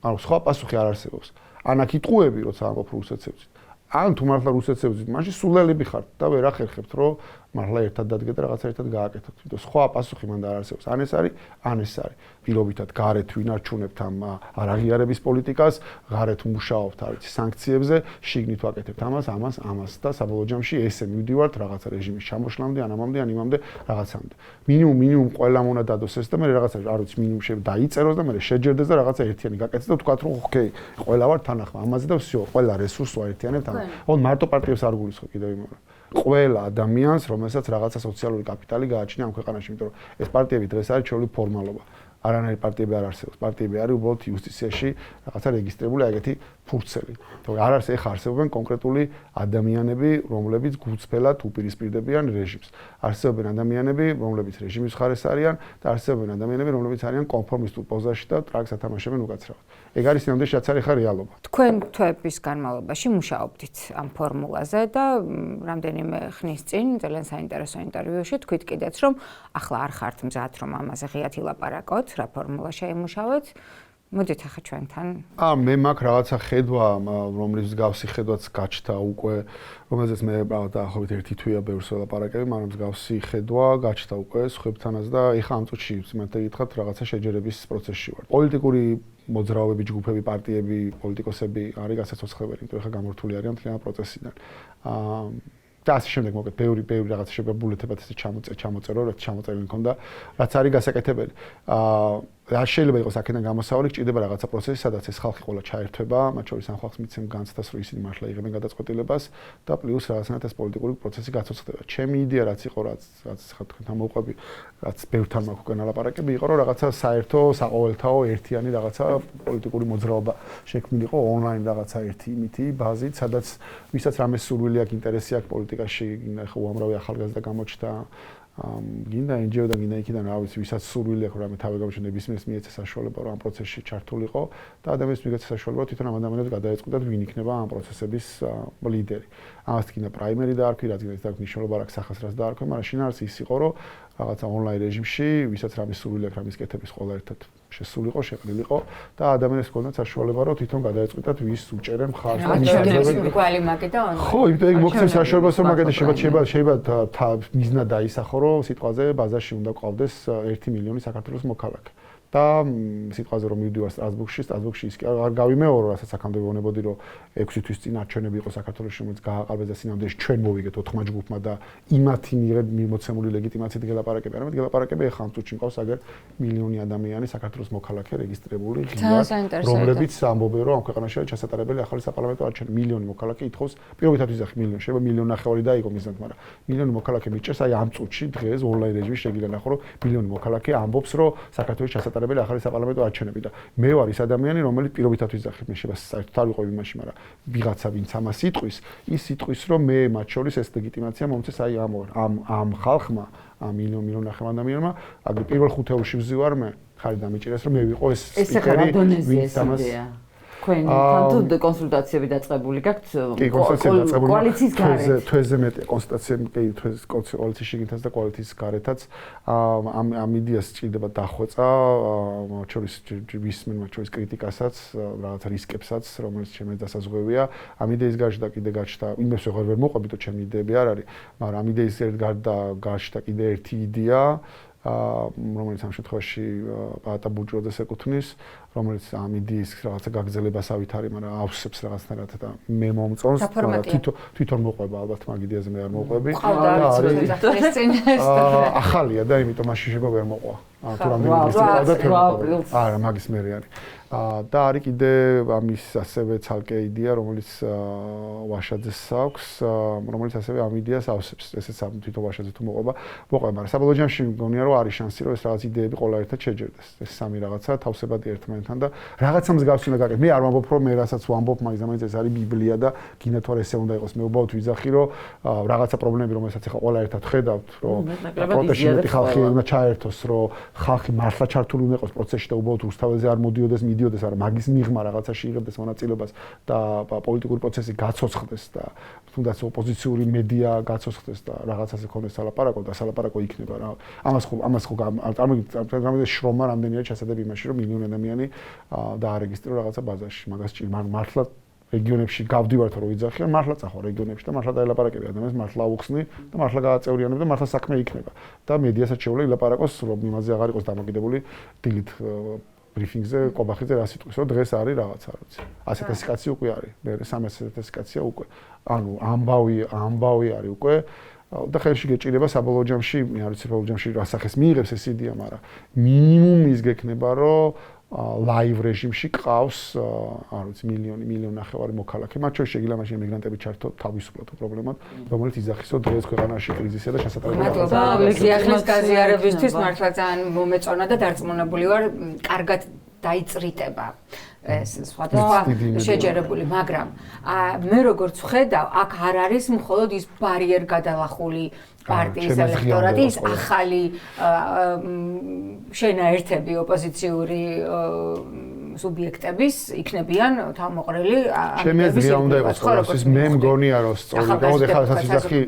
ანუ სხვა პასუხი არ არსებობს. ან აქ იტყუები, როცა ამბობ რუსეთს ებრძვით. ან თუ მართლა რუსეთს ებრძვით, მაშინ სულელები ხართ და ვერ ახერხებთ რომ მართლა ერთად დადგეთ და რაღაცა ერთად გააკეთოთ. იმიტომ სხვა პასუხი მანდ არ არსებობს. ან ეს არის, ან ეს არის. პირობითად გარეთ ვინარჩუნებთ ამ არაღიარების პოლიტიკას, გარეთ მუშაობთ, არ ვიცი, სანქციებზე, შიგნით ვაკეთებთ ამას და საბოლოო ჯამში ესე მივდივართ რაღაცა რეჟიმის ჩამოშლამდე, ან ამამდე, ან იმამდე რაღაცამდე. მინიმუმ ყველამ უნდა დადოს ეს და მე რაღაცა არ ვიცი, მინიმუმ დაიწეროს და მე შეჯერდეს და რაღაცა ერთიანი გაკეთდეს და ვთქვათ რომ ოკეი, ყველა ვარ თანახმა ამაზე და всё, ყველა რესურსს ვაერთიანებთ ამ. ოღონდ მარტო პარტიებს არ გულისხმობ კიდევ იმავე. ყველა ადამიანს, რომელსაც რაღაცა სოციალური კაპიტალი გააჩნია ამ ქვეყანაში, იმიტომ რომ ეს პარტიები დღეს არის ჩვეული ფორმალობა. არანაირი პარტიები არ არსებობს. პარტიები არის უბრალოდ იუსტიციაში რაღაცა რეგისტრირებული ეგეთი ფურცელი. თორე არ არის ეხა არსებობენ კონკრეტული ადამიანები, რომლებიც გულწრფელად უპირისპირდებიან რეჟიმს. არსებობენ ადამიანები, რომლებიც რეჟიმის მხარეს არიან და არსებობენ ადამიანები, რომლებიც არიან კონფორმისტულ პოზაში და ტრაგს ათამაშებენ უკაცრავად. ეგ არის ნამდვილად რაც არის ხა რეალობა. თქვენ თვეების განმავლობაში მუშაობდით ამ ფორმულაზე და რამდენიმე ხნის წინ ძალიან საინტერესო ინტერვიუში თქვით კიდეც რომ ახლა არ ხართ მზად რომ ამაზე ღიად ილაპარაკოთ, რა ფორმულა შეიმუშავეთ. მოდით ახლა ჩვენთან. მე მაქვს რაღაცა ხედვა, რომლის მსგავსი ხედვაც გაჩნდა უკვე, რომელზეც მე დაახლოებით ერთი თვეა ბევრს ველაპარაკები, მაგრამ მსგავსი ხედვა გაჩნდა უკვე სხვებთანაც და ეხა ამ წუთში სიმართლე გითხრათ რაღაცა შეჯერების პროცესში ვარ. პოლიტიკური მოძრაობები, ჯგუფები, პარტიები, პოლიტიკოსები არის გასაცოცხლებელი, იმიტომ ეხა გამორთული არიან მთლიან პროცესიდან. და ასე შემდეგ მოგეთ ბევრი რაღაცა შეგვებულეთებად ესე ჩამოწერო, რაც ჩამოწერილი მქონდა, რაც არის გასაკეთებელი. რა შეიძლება იყოს აქედან გამოსავალი, ჭირდება რაღაცა პროცესი, სადაც ეს ხალხი ყველა ჩაერთვება, მათ შორის ამ ხალხს მიცემ განცდას, რომ ისინი მართლა იღებენ გადაწყვეტილებას და პლუს რაღაცნაირად ეს პოლიტიკური პროცესი გაცოცხლდება. ჩემი იდეა რაც იყო, რაც ხა თქვენთან მოვყვები, რაც ბევრთან მაქვს უკვე ნალაპარაკები, იყო რომ რაღაცა საერთო, საყოველთაო ერთიანი რაღაცა პოლიტიკური მოძრაობა შექმნილიყო ონლაინ რაღაცა ერთი იმითი ბაზით, სადაც ვისაც რამე სურვილი აქვს, ინტერესი აქვს პოლიტიკაში, ხო უამრავი ახალგაზრდა გამოჩნდა გინდა NGO და გინდა იქიდან რა ვიცი, ვისაც სურვილი აქვს რამე თავი გამოჩნდა, ბიზნესს მიეცა საშუალება რომ ამ პროცესში ჩართულიყო და ადამიანს მიეცა საშუალება თვითონ ამ ადამიანებს გადაეწყვიტათ ვინ იქნება ამ პროცესების ლიდერი. ამას გინდა პრაიმერი დაარქვი, რაც გინდა მნიშვნელობა აქვს სახას რაც დაარქვი, მაგრამ შინაარსი ის იყო რომ რაღაცა ონლაინ რეჟიმში, ვისაც რამე სურვილი აქვს რამის კეთების ყველა ერთად შესულიყო, შეყრილიყო და ადამიანებს ჰქონდათ საშუალება რომ თვითონ გადაეწყვიტათ ვის უჭერენ მხარს და მისაღებენ კვალი მაგე და ონლაინ. ხო, იმიტომ ეგ მოგცემ საშუალებას რომ მაგადა შეიძლება მიზნა დაისახო რომ სიტყვაზე ბაზარში უნდა ყავდეს 1 მილიონი საქართველოს მოქალაქე. და სიტყვაზე რომ მივდივარ სტრასბურგში ის კი არ გავიმეორო, რასაც აქამდე ვეუბნებოდი რომ 6 თვის წინ არჩევნები იყო საქართველოში, რომელიც გააყალბეს და სინამდვილეში ჩვენ მოვიგეთ 4 ჯგუფმა და იმათი მიღებული ლეგიტიმაციით გელაპარაკები. არამედ გელაპარაკები ახლა ამ წუთში მყავს აგერ მილიონი ადამიანი საქართველოს მოქალაქე რეგისტრირებული ღიად, რომლებიც ამბობენ რომ ამ ქვეყანაში არის ჩასატარებელი ახალი საპარლამენტო არჩევნები. მილიონი მოქალაქე ითხოვს, პირობითად ვიზახი მილიონი, შეიძლება მილიონი ნახევარი დაიგო მიზნად, მაგრამ მილიონი მოქალაქე მიჭერს აი ამ წუთში დღეს ონლაინ რეჟიმში შეგიძლია ნახო რომ მილიონი მოქალაქე ამბობს რომ საქართველოს ჩატარებელი ახალი საპარლამენტო არჩევნები და მე ვარ ის ადამიანი, რომელიც პირობითად ვიზახებ, მე შეიძლება საერთოდ არ ვიყო იმაში, მაგრამ ვიღაცა ვინც ამას იტყვის, ის იტყვის, რომ მე მათ შორის ეს ლეგიტიმაცია მომწეს აი ამ ხალხმა, ამ მილიონ ადამიანმა, აგ პირველ ხუთეულში ვზივარ მე, ხარი დამიჭირეს, რომ მე ვიყო ეს სპიკერი, ვინც ამას თქვენ თან კონსულტაციები დაწყებული გაქვთ კოალიციის გარეთ თვეზე მეტი კონსულტაციები კი კოალიციის შიგნითაც და კოალიციის გარეთაც ამ იდეას ჭირდება დახვეწა მათ შორის ვისმენ მათ შორის კრიტიკასაც რაღაც რისკებსაც რომელიც ჩემს დასაზღვევია ამ იდეის გარშე და კიდე გაჩნდა იმებს ვერ მოყვებით რომ ჩემი იდეები არ არის მაგრამ ამ იდეის გარდა გაჩნდა კიდე ერთი იდეა რომელიც ამ შემთხვევაში პაატა ბურჯუაძეს ეკუთვნის, რომელიც ამ იდეის რაღაცა გაგრძელებას ავითარი, მაგრამ ავსებს რაღაცნაირად და მე მომწონს, თვითონ მოყვება ალბათ მაგ იდეაზე მე არ მოყვები. ახალია და იმიტომ მაშინ შეიძლება ვერ მოყვა. თუ რამდენი ის ყავდა თორემ. არა, მაგის მერე არის. და არის კიდე ამის ასევე ცალკე იდეა, რომელიც ვაშაძეს აქვს, რომელიც ასევე ამ იდეას ავსებს. ესეც თვითონ ვაშაძე თუ მოყვება, მაგრამ საბოლოო ჯამში მგონია რომ არის შანსი რომ ეს რაღაც იდეები ყველა ერთად შეჯერდეს. ეს სამი რაღაცა თავსებადი ერთმანეთთან და რაღაცა მსგავსი უნდა გაკეთდეს. მე არ ვამბობ რომ მე რასაც ვამბობ, მაგის ამაზე ეს არის ბიბლია და გინდა თუ არ ესე უნდა იყოს. მე უბრალოდ ვიზახი რომ რაღაცა პრობლემები რომელსაც ახლა ყველა ერთად ხედავთ, რომ პროტესტში მეტი ხალხი უნდა ჩაერთოს, რომ ხალხი მართლა ჩართული უნდა იყოს პროცესში და უბრალოდ რუსთაველზე არ მოდიოდეს, მიდიოდეს, არა მაგის მიღმა რაღაცაში იღებდეს მონაწილეობას და პოლიტიკური პროცესი გაცოცხლდეს და თუნდაც ოპოზიციური მედია გაცოცხლდეს და რაღაცაზე ქონდეს სალაპარაკო და სალაპარაკო იქნება რა. ამას ხო წარმოგიდგენთ შრომა რამდენი არის ჩასადები იმაში რომ მილიონ ადამიანი დაარეგისტრო რაღაცა ბაზაში. მაგას მართლა რეგიონებში გავდივართ რომ ვიძახიან, მართლა წახვა რეგიონებში და მართლა დაელაპარაკები ადამიანებს, მართლა აუხსნი და მართლა გააწევრიანებ და მართლა საქმე იქნება. და მედიასაც შეუძლია ილაპარაკოს, რომ იმაზე აღარ იყოს დამოკიდებული დილით ბრიფინგზე, ყობახიძე რა სიტყვის, რომ დღეს არის რაღაცა, რა ვიცი. 100,000 კაცი უკვე არის, მე 300,000 კაცია უკვე. ანუ ამბავი არის უკვე. და ხელში გეჭირება საბოლოო ჯამში, მე არ ვიცი საბოლოო ჯამში რა სახეს მიიღებს ეს იდეა, მაგრამ მინიმუმ ის გექნება, რომ ლაივ რეჟიმში ყავს, არ ვიცი, მილიონ ნახევარი მოქალაქე. მათ შორის შეგიძლია მაშინ მიგრანტები ჩართო თავისუფლად პრობლემად, რომელიც იძახის, რომ დღეს ქვეყანაში კრიზისია და შესაძლებელი. მადლობა, ლეგიახლის გაზიარებისთვის მართლა ძალიან მომეწონა და დარწმუნებული ვარ, კარგად დაიწრიტება. ეს სხვადასხვა შეჯერებული, მაგრამ მე როგორც ვხედავ, აქ არ არის მხოლოდ ის ბარიერ გადალახული პარტიის ელექტორატი, ის ახალი შენაერთები ოპოზიციური სუბიექტების იქნებიან თავმოყრილი ჩემი აზრით რა უნდა იყოს ყოველთვის მე მგონია რომ სწორი გამოდე ხალხსაც ვიზახი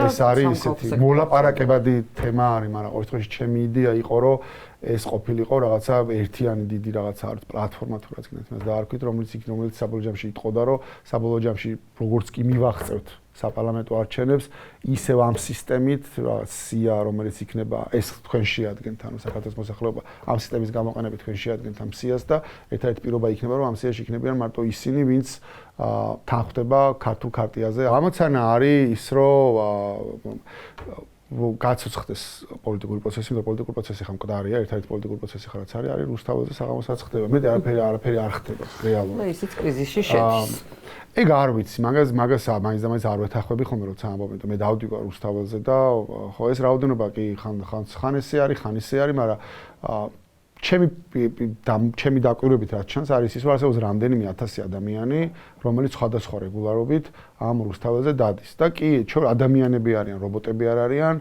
ეს არის ისეთი მოლაპარაკებადი თემა არის მაგრამ ყოველ შემთხვევაში ჩემი იდეა იყო რომ ეს ყოფილიყო რაღაცა ერთიანი დიდი რაღაცა არის პლატფორმა თუ რაც გინდათ მას დაარქვით რომელიც საბოლოო ჯამში იტყოდა რომ საბოლოო ჯამში როგორც კი მივახცევთ საპარლამენტო არჩევნებს ისევ ამ სისტემით სია რომელიც იქნება ეს თქვენ შეადგენთ ანუ საქართველოს მოსახლეობა ამ სისტემის გამოყენებით თქვენ შეადგენთ ამ სიას და ერთ-ერთი პირობა იქნება რომ ამ სიაში იქნებიან მარტო ისინი ვინც თანხდება ქართულ ქარტიაზე ამოცანა არის ის რომ გაცოცხლდეს პოლიტიკური პროცესი და პოლიტიკური პროცესი ხა მკვდარია ერთ-ერთი პოლიტიკური პროცესი ხა რაც არის რუსთაველზე საღამოსაც ხდება მე არაფერი არ ხდება რეალურად და ისიც კრიზისში შედის ეგ არ ვიცი მაგას მაინც არ ვეთანხმები ხოლმე როცა ამბობენ და მე დავდივარ რუსთაველზე და ხო ეს რაოდენობა კი ხან ესე არის მაგრამ ჩემი დაკვირვებით რაც ჩანს არის ის რომ არსებობს რამდენიმე 1000 ადამიანი რომელიც სხვადასხვა რეგულარობით ამ რუსთაველზე დადის და კი ადამიანები არიან რობოტები არ არიან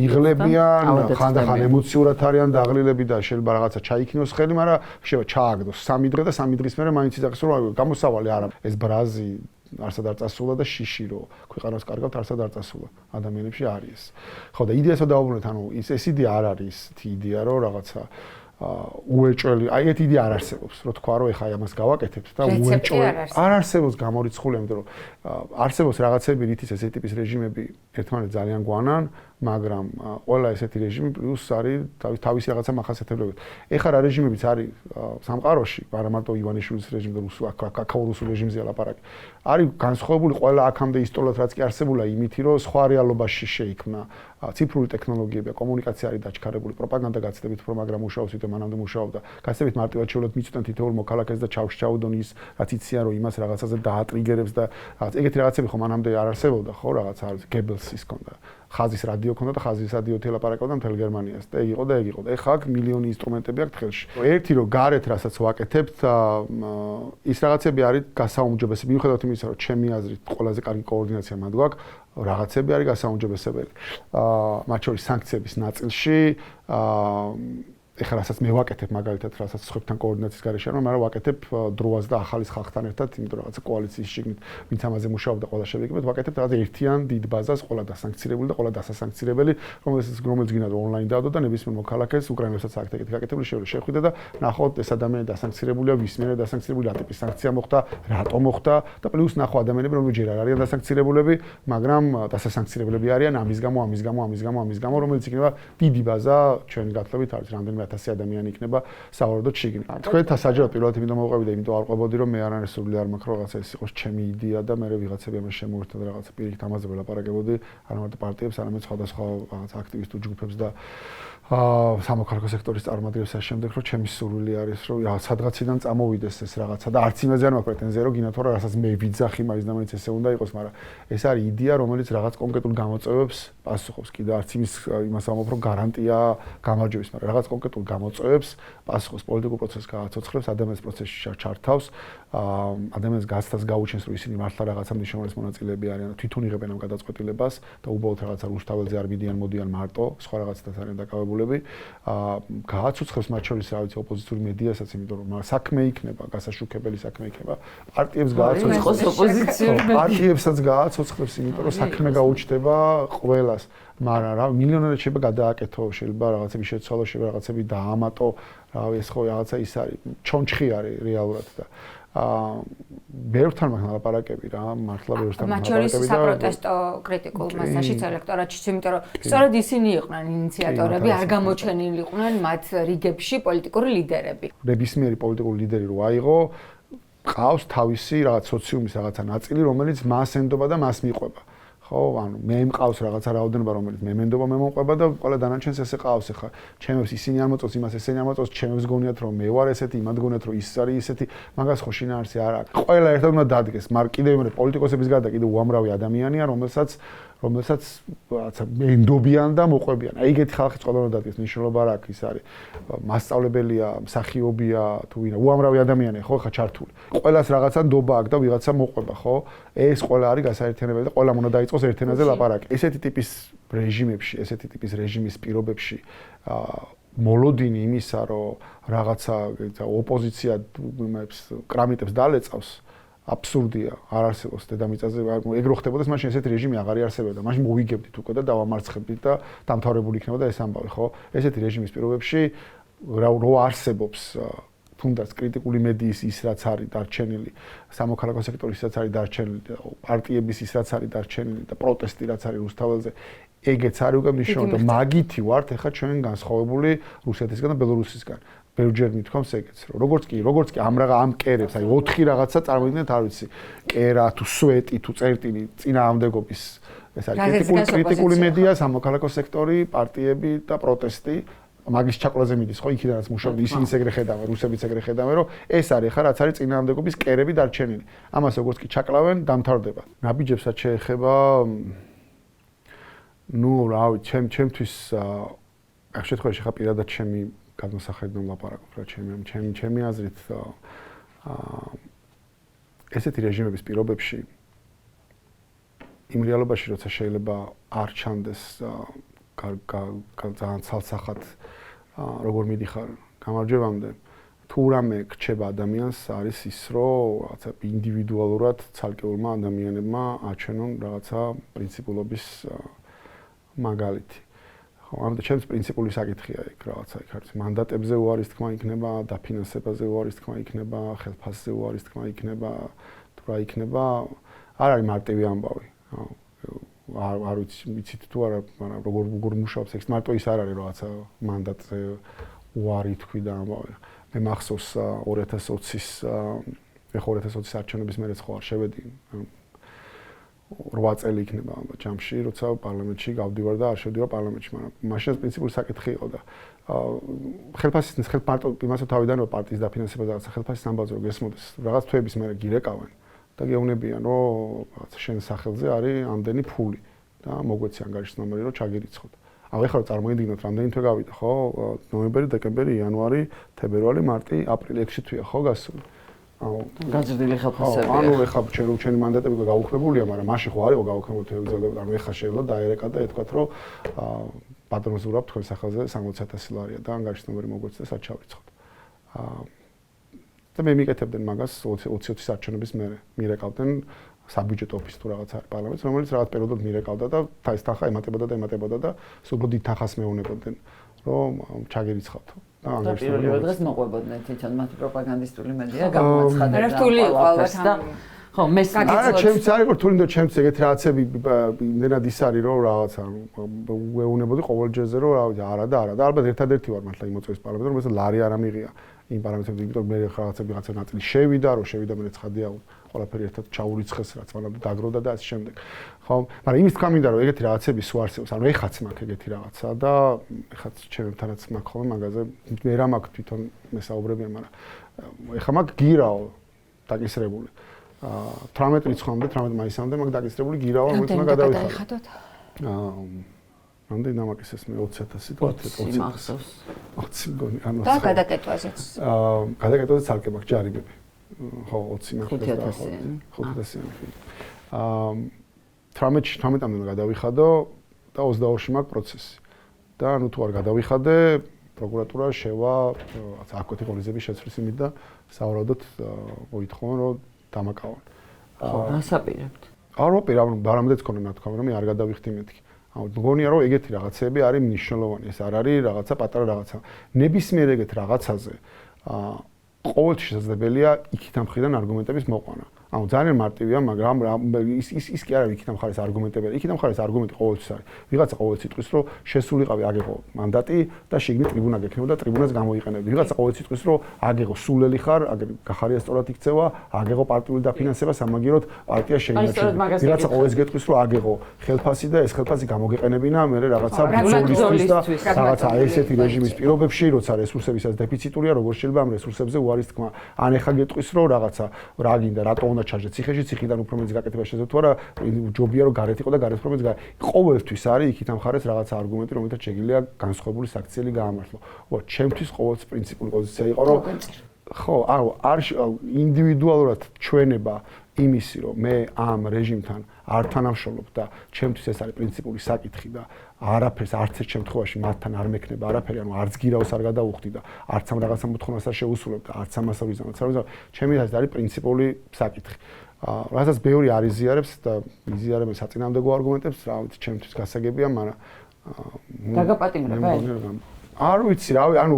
იღლებიან ხანდახან ემოციურად არიან დაღლილები და შეიძლება რაღაცა ჩაიქნიოს ხელი მაგრამ შეიძლება ჩააგდოს 3 დღე და 3 დღის მერე მაინც იძახის რომ გამოსავალი არა ეს ბრაზი არსად არ წასულა და შიში რო ქვეყანას კარგავთ არსად არ წასულა ადამიანებში არის ხო და იდეასო დავუბრუნეთ ანუ ეს იდეა არ არის თი იდეა რომ რაღაცა უეჭველი აი ეს იდეა არ არსებობს რო თქვა რომ ეხა ამას გავაკეთებთ და უეჭველი არ არსებობს გამორიცხული ამიტომ რომ არსებობს რაღაცები რითიც ესე ტიპის რეჟიმები ერთმანეთს ძალიან გვანან მაგრამ ყველა ესეთი რეჟიმი პლუს არის თავისი რაღაცა მახასიათებლებით ეხლა რა რეჟიმებიც არის სამყაროში არა მარტო ივანიშვილის რეჟიმი და რუსულ რეჟიმზე ლაპარაკი არის განსხვავებული ყველა აქამდე ისტორიულად რაც კი არსებულა იმითი რომ სხვა რეალობაში შეიქმნა ციფრული ტექნოლოგიები კომუნიკაცია არის დაჩქარებული პროპაგანდა გაცდებით პროგრამა მუშაობს თვითონ მანამდე მუშაობდა გაცდებით მარტივად შეუძლოთ მიწვიდან თითოეულ მოქალაქეს და ჩაუდონ ის რაც იციან რომ იმას რაღაცაზე დაატრიგერებს და რაღაც ეგეთი რაღაცები ხო მანამდე არ არსებობდა ხო რაღაც არის გებელსის კონდა ხაზის რადიო ქონდა და ხაზის რადიოთი ლაპარაკობდა მთელ გერმანიას და ეგ იყო და ეგ იყო. ეხლა აქ მილიონი ინსტრუმენტები აქვს ხელში. ერთი რომ გარეთ რასაც ვაკეთებთ, ის რაღაცები არის გასაუმჯობესებელი. მიუხედავად იმისა, რომ ჩემი აზრით ყველაზე კარგი კოორდინაცია მათ გვაქვს, რაღაცები არის გასაუმჯობესებელი. მათ შორის სანქციების ნაწილში ეხლა რასაც მე ვაკეთებ მაგალითად რასაც სხვებთან კოორდინაციის გარეშე რომ მაგრამ ვაკეთებ დროას და ახალის ხალხთან ერთად იმიტომ რომ რაღაცა კოალიციის შიგნით ვინც ამაზე მუშაობდა ყველა შევიკებეთ ვაკეთებ რაღაც ერთიან დიდ ბაზას ყველა დასანქცირებული და ყველა დასასანქცირებელი რომელიც გინდა ონლაინ დაადო და ნებისმიერ მოქალაქეს უკრაინასაც აქტივით გაკეთებული შეხვიდა და ნახოთ ეს ადამიანი დასანქცირებულია ვის მიერ დასანქცირებული რა ტიპის სანქცია მოხდა რატომ მოხდა და პლუს ნახო ადამიანები რომლებიც ჯერ არ არიან დასანქცირებულები მაგრამ დასასანქცირებლები არიან ამის გამო რომელიც იქნება დიდი ბაზა ჩვენ გათვლებით არის რამდენიმე 1000 ადამიანი იქნება სავარაუდოდ შიგნით. თქვენთან საჯაროდ პირველად იმიტომ მოვყვები და იმიტომ არ ყვებოდი რომ მე არანაირ სურვილი არ მაქვს რომ რაღაცა ეს იყოს ჩემი იდეა და მე ვიღაცები ამას შემოერთდა და რაღაცა პირიქით ამაზე ველაპარაკებოდი არა მარტო პარტიებს, არამედ სხვადასხვა რაღაც აქტივისტურ ჯგუფებს და სამოქალაქო სექტორის წარმომადგენლებს ამ შემდეგ რომ ჩემი სურვილი არის რომ სადღაციდან წამოვიდეს ეს რაღაცა და არც იმაზე არ მაქვს პრეტენზია რომ გინათ რომ რასაც მე ვიძახი მაგის და მაინც ესე უნდა იყოს, მაგრამ ეს არის იდეა რომელიც რაღაც კონკრეტულ გამოწვევებს პასუხობს. კიდევ არც იმას ამბობ რომ გარანტია გამარჯვების, მაგრამ რაღაც კონკრეტულ გამოწვევებს პასუხობს პოლიტიკურ პროცესს გააცოცხლებს, ადამიანის პროცესში ჩართავს, ადამიანის გაცდას გაუჩენს რომ ისინი მართლა რაღაცა მნიშვნელოვანი მონაწილეები არიან და თვითონ იღებენ ამ გადაწყვეტილებას და უბრალოდ რაღაცა რუსთაველზე არ მიდიან მოდიან მარტო, სხვა რაღაცათაც არიან დაკავებულები. გააცოცხლებს მათ შორის რა ვიცი ოპოზიციური მედიასაც, იმიტომ რომ საქმე იქნება, გასაშუქებელი საქმე იქნება. პარტიებს გააცოცხლებს ოპოზიციური მედია. პარტიებსაც გააცოცხლებს, იმიტომ რომ საქმე გაუჩნდება ყველას. მაგრამ რა მილიონერად შეიძლება გადააკეთო, შეიძლება რაღაცები შეცვალო, შეიძლება რაღაცები დაამატო, რა ვიცი, ეს ხო რაღაცა ის არის, ჩონჩხი არის რეალურად და ბევრთან მაგ ლაპარაკები რა, მართლა ბევრთან ლაპარაკები და მათ შორის საპროტესტო კრიტიკულ მასაშიც ელექტორატშიც, იმიტომ რომ სწორედ ისინი იყვნენ ინიციატორები, არ გამოჩენილი იყვნენ მათ რიგებში პოლიტიკური ლიდერები. ნებისმიერი პოლიტიკური ლიდერი რო აიღო, ყავს თავისი რაღაც სოციუმის რაღაცა ნაწილი, რომელიც მას ენდობა და მას მიყვება. ხო, ანუ მე მყავს რაღაცა რაოდენობა, რომელიც მე მენდობა მე მომყვება და ყველა დანარჩენს ესე ყავს ახლა. ჩემებს ისინი არ მოწონს, იმას ესენი არ მოწონს, ჩემებს გონიათ რომ მე ვარ ესეთი, იმათ გონიათ რომ ის არის ისეთი, მაგას ხო შინაარსი არ აქვს. ყველა ერთად უნდა დადგეს, მაგრამ კიდევ მე პოლიტიკოსების გარდა კიდევ უამრავი ადამიანია, რომელსაც რაღაცა ენდობიან და მოყვებიან. აი ეგეთი ხალხიც ყველა უნდა დადგეს, მნიშვნელობა არ აქვს, ის არის მასწავლებელია, მსახიობია, თუ ვინა, უამრავი ადამიანია ხო ხა ჩართული. ყველას რაღაცა ნდობა აქვს და ვიღაცა მოყვება, ხო? ეს ყველა არის გასაერთიანებელი და ყველამ უნდა დაიწყოს ერთ ენაზე ლაპარაკი. ესეთი ტიპის რეჟიმებში, ესეთი ტიპის რეჟიმის პირობებში მოლოდინი იმისა, რომ რაღაცა ოპოზიცია კრამიტებს დალეწავს აბსურდია, არ არსებობს დედამიწაზე, ეგ რო ხდებოდეს, მაშინ ესეთი რეჟიმი აღარ იარსებოდა. მაშინ მოვიგებდით უკვე და დავამარცხებდით და დამთავრებული იქნებოდა ეს ამბავი, ხო? ესეთი რეჟიმის პირობებში რო არსებობს თუნდაც კრიტიკული მედიის ის რაც არის დარჩენილი, სამოქალაქო სექტორის რაც არის დარჩენილი, პარტიების ის რაც არის დარჩენილი და პროტესტი რაც არის რუსთაველზე, ეგეც არის უკვე მნიშვნელოვანი და მაგითი ვართ ახლა ჩვენ განსხვავებული რუსეთისგან და ბელორუსისგან. ბევრჯერ მithქვამს ეგეც, რომ როგორც კი ამ კერებს, აი 4 რაღაცა წარმოვიდგინეთ, არ ვიცი, კერა თუ სვეტი თუ წერტილი წინააღმდეგობის ეს არის კრიტიკული მედია, სამოქალაქო სექტორი, პარტიები და პროტესტი. მაგის ჩაკლაზე მიდის, ხო, იქიდანაც მუშაობდი, ისინიც ეგრე ხედავენ, რუსებიც ეგრე ხედავენ, რომ ეს არის ხა რაც არის წინააღმდეგობის კერები დარჩენილი. ამას როგორც კი ჩაკლავენ, დამთავრდება. ნაბიჯებსაც შეეხება ნუ რა ვიცი, ჩემთვის ამ შემთხვევაში ხა პირადად ჩემი გადმოსახედიდან ლაპარაკობ რა ჩემი აზრით ესეთი რეჟიმების პირობებში იმ რეალობაში როცა შეიძლება არ ჩანდეს ძალიან ცალსახად როგორ მიდიხარ გამარჯვებამდე თუ რამე გრჩება ადამიანს არის ის რომ რაღაცა ინდივიდუალურად ცალკეულმა ადამიანებმა აჩვენონ რაღაცა პრინციპულობის მაგალითი ამიტომ ჩემს პრინციპული საკითხია ეგ რაღაცა იქ არის მანდატებზე უარის თქმა იქნება, დაფინანსებაზე უარის თქმა იქნება, ხელფასზე უარის თქმა იქნება, თუ რა იქნება, არ არის მარტივი ამბავი. არ ვიცით თუ არა, მაგრამ როგორ მუშაობს ეს მარტო ის არ არის რაღაცა მანდატზე უარი თქვი და ამბავი. მე მახსოვს 2020-ის 2020-ის არჩევნების მერეც ხო არ შევედი 8 წელი იქნება ჯამში, როცა პარლამენტში გავდივარ და არ შევდივარ პარლამენტში, მაგრამ მაშინ პრინციპული საკითხი იყო და ხელფასის მარტო იმასო თავიდან რომ პარტიის დაფინანსება და რაღაცა ხელფასის ამბავზე რომ გესმოდეს, რაღაც თვეების მერე გირეკავენ და გეუბნებიან, რომ რაღაცა შენ სახელზე არის ამდენი ფული. და მოგვეცი ანგარიშის ნომერი რომ ჩაგირიცხოთ. აუ ეხლა წარმოიდგინოთ რამდენი თვე გავიდა ხო? ნოემბერი, დეკემბერი, იანვარი, თებერვალი, მარტი, აპრილი 6 თვეა ხო გასული? გაძრდილი ხელფასები. ანუ ეხლა ჩვენი მანდატები გაუქმებულია, მაგრამ მაშინ ხო არ იყო გაუქმებული თელევიზია, ანუ ეხლა შეიძლება დაერეკა და ეთქვათ რომ პატრონს ვურავთ თქვენ სახელზე 60,000 ლარია და ანგარიშის ნომერი მოგვეცდა და საჩავიცხოთ. და მე მიკეთებდნენ მაგას 20-20 საარჩევნების მერე. მირეკავდნენ საბიუჯეტო ოფისი თუ რაღაც არის პარლამენტს, რომელიც რაღაც პერიოდულად მირეკავდა და ეს თანხა ემატებოდა და სულ დიდ თანხას მეუნებოდნენ, რომ ჩაგერიცხავთ. და პირველ დღეს მოყვებოდნენ თვითონ მათი პროპაგანდისტული მედია გამოაცხადა. რთული იყო ალბათ ამ ხო, არა, ჩემს არ იყო რთული, ჩემს ეგეთი რაღაცები იმდენად ის არის, რომ რაღაცა ვეუნებოდი ყოველ ჯერზე, რომ არა და ალბათ ერთადერთი ვარ მართლა იმ მოწვევის პარლამენტში, რომელსაც ლარი არ ამიღია იმ პარლამენტში, იმიტომ მე რაღაცა ნაწილი შევიდა, მე ცხადია ყველაფერი ერთად ჩაურიცხეს, რაც მანამდე დაგროვდა და ასე შემდეგ. ხო, მაგრამ იმის თქვა მინდა რომ ეგეთი რაღაცები სულ არსებობს, ანუ ეხაც მაქვს ეგეთი რაღაცა და ეხაც ჩემთანაც მაქვს ხოლმე მაგაზე, მე რა მაქვს თვითონ მესაუბრებია, მაგრამ ეხა მაქვს გირაო დაკისრებული. 18 რიცხვამდე, 18 მაისამდე მაქვს დაკისრებული გირაო, რომელიც უნდა გადავიხადოთ. რამდენი დამაკისეს მე 20,000 თუ 20 მახსოვს. 20 მგონი, ანუ და გადაკეთვაზეც. გადაკეთვაზეც ცალკე მაქვს ჯარიმები. ხო 20 მაქვს 5,000. 18-მდე გადავიხადო და 22-ში მაქვს პროცესი. და ანუ თუ არ გადავიხადე, პროკურატურა შევა რაღაც აკვეთი ღონისძიების შეცვლის იმით და სავარაუდოდ მოითხოვენ რომ დამაკავონ. ხო, რასაპირებთ? არ ვაპირებ, არამედეც ქონდა ნათქვამი რომ მე არ გადავიხდი მეთქი. ანუ მგონია რომ ეგეთი რაღაცები არის მნიშვნელოვანი, ეს არ არის რაღაცა პატარა რაღაცა. ნებისმიერ ეგეთ რაღაცაზე ყოველთვის შესაძლებელია იქით ამ მხრიდან არგუმენტების მოყვანა. ანუ ძალიან მარტივია, მაგრამ ის კი არ არის იქით ამ მხარეს არგუმენტები. იქით ამ მხარეს არგუმენტი ყოველთვის არის. ვიღაცა ყოველთვის იტყვის, რომ შესულიყავი აგეღო მანდატი და შიგნით ტრიბუნა გექნებოდა, ტრიბუნას გამოიყენებდი. ვიღაცა ყოველთვის იტყვის, რომ აგეღო სულელი ხარ, გახარია სწორად იქცევა, აგეღო პარტიული დაფინანსება, სამაგიეროდ პარტია შეინარჩუნა. ვიღაცა ყოველთვის გეტყვის, რომ აგეღო ხელფასი და ეს ხელფასი გამოგეყენებინა, მე რაღაცა ბრძოლისთვის და რაღაცა ესეთი რეჟიმის პირობებში, როცა რესურსებისაც დეფიციტურია, როგორ შეიძლება ამ რესურსებზე უარის თქმა. ან ეხა გეტყვის, რომ რაღაცა რა გინდა, რატო ჩარჯე ციხეში, ციხიდან უფრო მეც გაკეთება შეძლო თუ არა, ჯობია რომ გარეთ იყო და გარეთ უფრო მეც ყოველთვის არის იქით ამ ხარეს რაღაცა არგუმენტი, რომელთაც შეგიძლია განსხვავებული საქციელი გაამართლო. ჩემთვის ყოველთვის პრინციპული პოზიცია იყო, რომ ხო, არ ინდივიდუალურად ჩვენება იმისი, რომ მე ამ რეჟიმთან არ თანამშრომლობ და ჩემთვის ეს არის პრინციპული საკითხი და არაფერს არც ერთ შემთხვევაში მათთან არ მექნება არაფერი, ანუ არც გირაოს არ გადავუხდი და არც ამ რაღაცა მოთხოვნას არ შევუსრულებ და არც ამას არ ვიზამთ. ჩემი ეს არის პრინციპული საკითხი. რასაც ბევრი არ იზიარებს და იზიარებს საწინააღმდეგო არგუმენტებს, რა ვიცი, ჩემთვის გასაგებია, მაგრამ დაგაპატიმრებენ? არ ვიცი, ანუ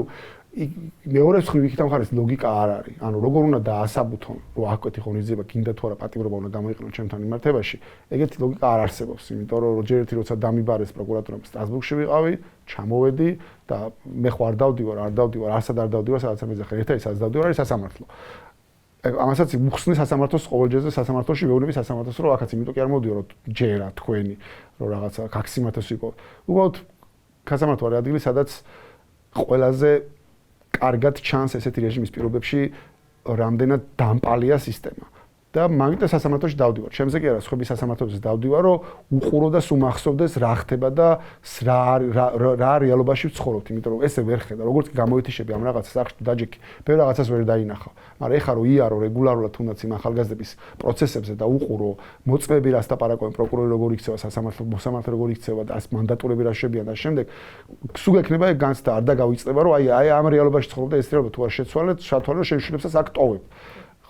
მეორე მხრივ იქით ამ ხარეს ლოგიკა არ არის. ანუ როგორ უნდა დაასაბუთონ, რომ აკვეთი ღონისძიება გინდა თუ არა პატიმრობა უნდა გამოიყენოს ჩემთან მიმართებაში, ეგეთი ლოგიკა არ არსებობს, იმიტომ რომ ჯერ ერთი როცა დამიბარეს პროკურატურამ სტრასბურგში ვიყავი, ჩამოვედი და მე ხო არ დავდივარ, არსად არ დავდივარ, სადაც ამეზე ხარ, ერთად სადაც დავდივარ არის სასამართლო. ამასაც უხსნი სასამართლოს ყოველ ჯერზე სასამართლოში ვეუბნები სასამართლოს, რომ აქაც იმიტომ კი არ მოვდივარ, რომ ჯერა თქვენი, რომ რაღაცა გაქსიმათოს იყო. უბრალოდ სასამართლო არის ადგილი, სადაც ყველაზე კარგად ჩანს ესეთი რეჟიმის პირობებში რამდენად დამპალია სისტემა. და მაგით სასამართლოში დავდივარ. ჩემზე კი არა, სხვების სასამართლოებში დავდივარ, რომ უყურო და სუმახსოვდეს რა ხდება და რა რეალობაში ვცხოვრობთ, იმიტომ რომ ესე ვერ ხედა. როგორც კი გამოითიშები ამ რაღაცას სახში დაჯექი, ბევრ რაღაცას ვერ დაინახავ. მაგრამ ეხლა რომ იარო რეგულარულად თუნდაც იმ ახალგაზრდების პროცესებზე და უყურო მოწმეები რას დაპარაკობენ, პროკურორი როგორ იქცევა, მოსამართლე როგორ იქცევა და ეს მანდატურები რა შებიან და შემდეგ სულ ექნება ეგ განცდა არ და გავიწდება, რომ აი ამ რეალობაში ცხოვრობ და ეს რეალობა თუ არ შეცვალეთ, შათვალე რომ შეშულებსაც აქ ტოვებ.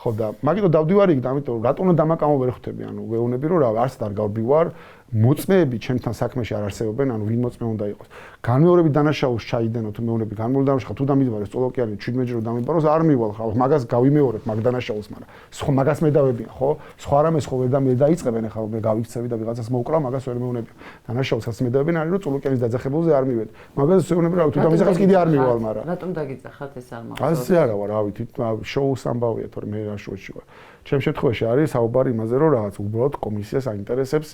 ხო და მაგითო დავდივარი იქ და ამიტომ რატომ უნდა დამაკამო ვერ ხვდები, ანუ ვეუბნები რომ რა არც არ გავდივარ, მოწმეები ჩემთან საქმეში არ არსებობენ, ანუ ვინ მოწმე უნდა იყოს. განმეორები დანაშაულს ჩაიდენო თუ მეუბნები განმეორები დანაშაულს თუ დამიბარეს წოლოკიანი 17 ჯერ დამიბაროს არ მივალ ხალხ, მაგას გავიმეორებ მაგ დანაშაულს, მაგრამ სხვა მაგას მე დავებიან, ხო? სხვა რამეს ხო ვერ დაიწყებენ ახლა მე გავიქცევი და ვიღაცას მოვკრავ, მაგას ვერ მეუბნები. დანაშაულსაც მე დავებიან არის რომ წოლოკიანის დაძახებულზე არ მივედი. მაგას ვეუბნები რა თუ დამიზახეს კიდე არ მივალ, მაგრამ რატომ დაგიძახათ ეს არ მახსოვს? ასე არა ვარ, რა ვიცი, შოუს ამბავია, თორე მე რა შოუში ვარ. ჩემ შემთხვევაში არის საუბარი იმაზე, რომ რაღაც უბრალოდ კომისიას აინტერესებს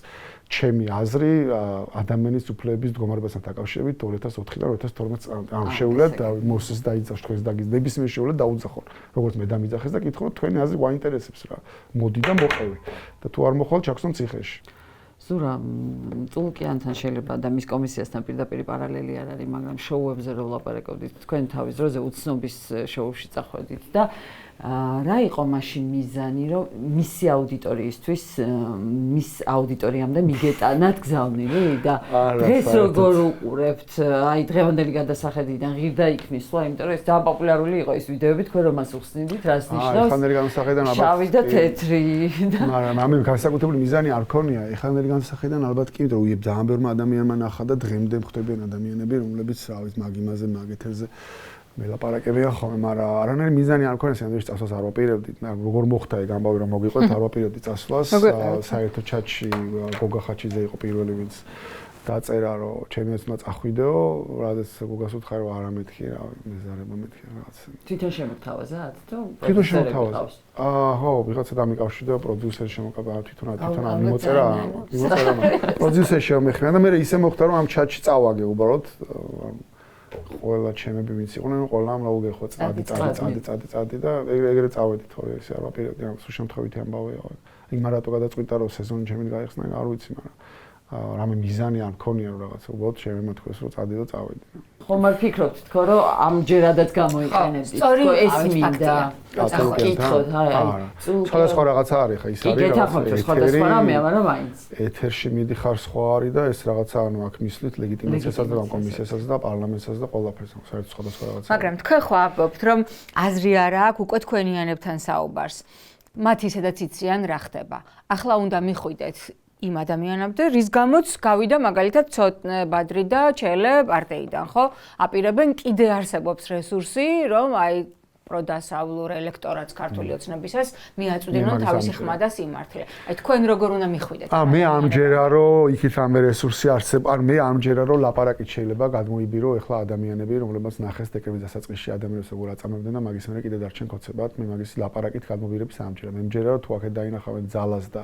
ჩემი აზრი ადამიანის უფლებების მდგომარეობასთან დაკავშირებით 2004-დან 2012 წლამდე. ანუ შეუძლიათ მოსეს დაიძახოს თქვენს ნებისმიერ შეუძლიათ დაუძახონ. როგორც მე დამიძახეს და კითხო, თქვენი აზრი გვაინტერესებს რა. მოდი და მოყევი. და თუ არ მოხვალ ჩაქსონ ციხეში. ზურა წულკიანთან შეიძლება და მის კომისიასთან პირდაპირ პარალელი არ არის, მაგრამ შოუებზე რო ვლაპარაკობდით, თქვენ თავის დროზე უცნობის შოუში წახვედით და რა იყო მაშინ მიზანი, რომ მისი აუდიტორიისთვის, მის აუდიტორიამდე მიგეტანათ გზავნილი და დღეს როგორ უყურებთ, აი დღევანდელი გადასახედიდან ღირდა იქ მისვლა, იმიტომ რომ ეს ძალიან პოპულარული იყო ის ვიდეოები, თქვენ რომ მას უხსნიდით, რას ნიშნავს? ეხანდელი გადასახედიდან ალბათ შავი და თეთრი და მაგრამ ამის განსაკუთრებული მიზანი არ ქონია. ეხანდელი განსახედიდან ალბათ კი, იმიტომ რომ ძალიან ბევრმა ადამიანმა ნახა და დღემდე ხვდებიან ადამიანები, რომლებიც რავით მაგ-იმაზე, მაგ-ეთერზე მელაპარაკებია ხოლმე, მაგრამ არანაირი მიზანი არ ქონია, სანდრიში წასვლას არ ვაპირებდით. როგორ მოხდა ეგ ამბავი რომ მოგიყვეთ, არ ვაპირებდით წასვლას. საერთო ჩატში გოგა ხაჩიძე იყო პირველი, ვინც დაწერა, რომ ჩემიც უნდა წახვიდეო, რადგან გოგას უთხარ რომ არა მეთქი, რა მეზარება მეთქი რაღაც. თვითონ შემოგთავაზათ თუ თვითონ შემოგთავაზა. ხო, ვიღაცა დამიკავშირდა პროდიუსერი შემოკაბა თვითონ მიმოწერა. პროდიუსერი შემეხნა და მე ისე მოხდა რომ ამ ჩატში წავაგე უბრალოდ ყველა ჩემები ვინც იყვნენ, ყველამ რა უგეხო წადი და ეგრე წავედი თორე ესე არ ვაპირებდი ამ სულ შემთხვევითი ამბავია. იმან რატო გადაწყვიტა რომ სეზონი ჩემი გაიხსნა, არ ვიცი, მაგრამ რამე მიზანი არ მქონია რომ რაღაცა უბრალოდ შემემეთქოს რომ წადი და წავედი. ხომ არ ფიქრობთ თქო რომ ამჯერადაც გამოიყენებთ თქო ეს მინდა გკითხოთ აი სხვადასხვა რაღაცა არის ხა ის არის გეთახმოთ სხვადასხვა რამეა მაგრამ მაინც ეთერში მიდიხარ სხვა არის და ეს რაღაცა ანუ აქ მისვლით ლეგიტიმაციასაც და ამ კომისიასაც და პარლამენტსაც და ყველაფერს საერთოდ სხვადასხვა რაღაცა მაგრამ თქვენ ხო ამბობთ რომ აზრი არა აქვს უკვე თქვენიანებთან საუბარს მათ ისედაც იციან რა ხდება ახლა უნდა მიხვიდეთ იმ ადამიანამდე, რის გამოც გავიდა მაგალითად ცოტნე ბადრი და ჩელე პარტიიდან, ხო? აპირებენ კიდე არსებობს რესურსი, რომ აი პროდასავლურ ელექტორატს ქართული ოცნებისას მიაწვდინონ თავისი ხმა და სიმართლე. აი თქვენ როგორ უნდა მიხვიდეთ? მე ამჯერა რომ იქით რამე რესურსი არსებობს, მე ამჯერა რომ ლაპარაკით შეიძლება გადმოიბირო ეხლა ადამიანები, რომლებსაც ნახეს დეკრეტის დასაწყისში ადამიანებს როგორ აწამებდნენ და მაგის მერე კიდე დარჩენ კოცებად, მე მაგის ლაპარაკით გადმობირებს ამჯერა. მე მჯერა რომ თუ აქეთ დაინახავენ ძალას და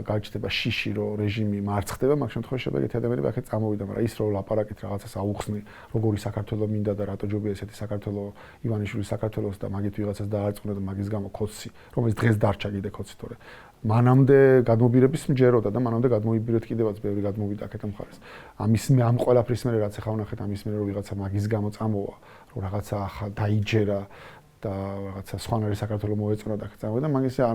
გაჩნდება შიში რომ რეჟიმი მარცხდება, მაგ შემთხვევაში შეიძლება ეგეთი ადამიანები აქეთ წამოვიდა, მაგრამ ის რომ ლაპარაკით რაღაცას აუხსნი, როგორი საქართველო მინდა და რატო ჯობია ესეთი საქართველო ივანიშვილის საქართველო და მაგით ვიღაცას დაარწმუნა და მაგის გამო კოცი, რომელიც დღეს დარჩა კიდე კოცი თორე. მანამდე გადმობირების მჯეროდა და მანამდე გადმოიბირეთ კიდევაც ბევრი გადმოვიდა აქეთ მხარეს. ამის ამ ყველაფრის მერე რაც ახლა ვნახეთ, ამის მერე რომ ვიღაცა მაგის გამო წამოვა, რომ რაღაცა ახლა დაიჯერა და რაღაცა სხვანაირი საქართველო მოეწონა და აქ წამოვიდა,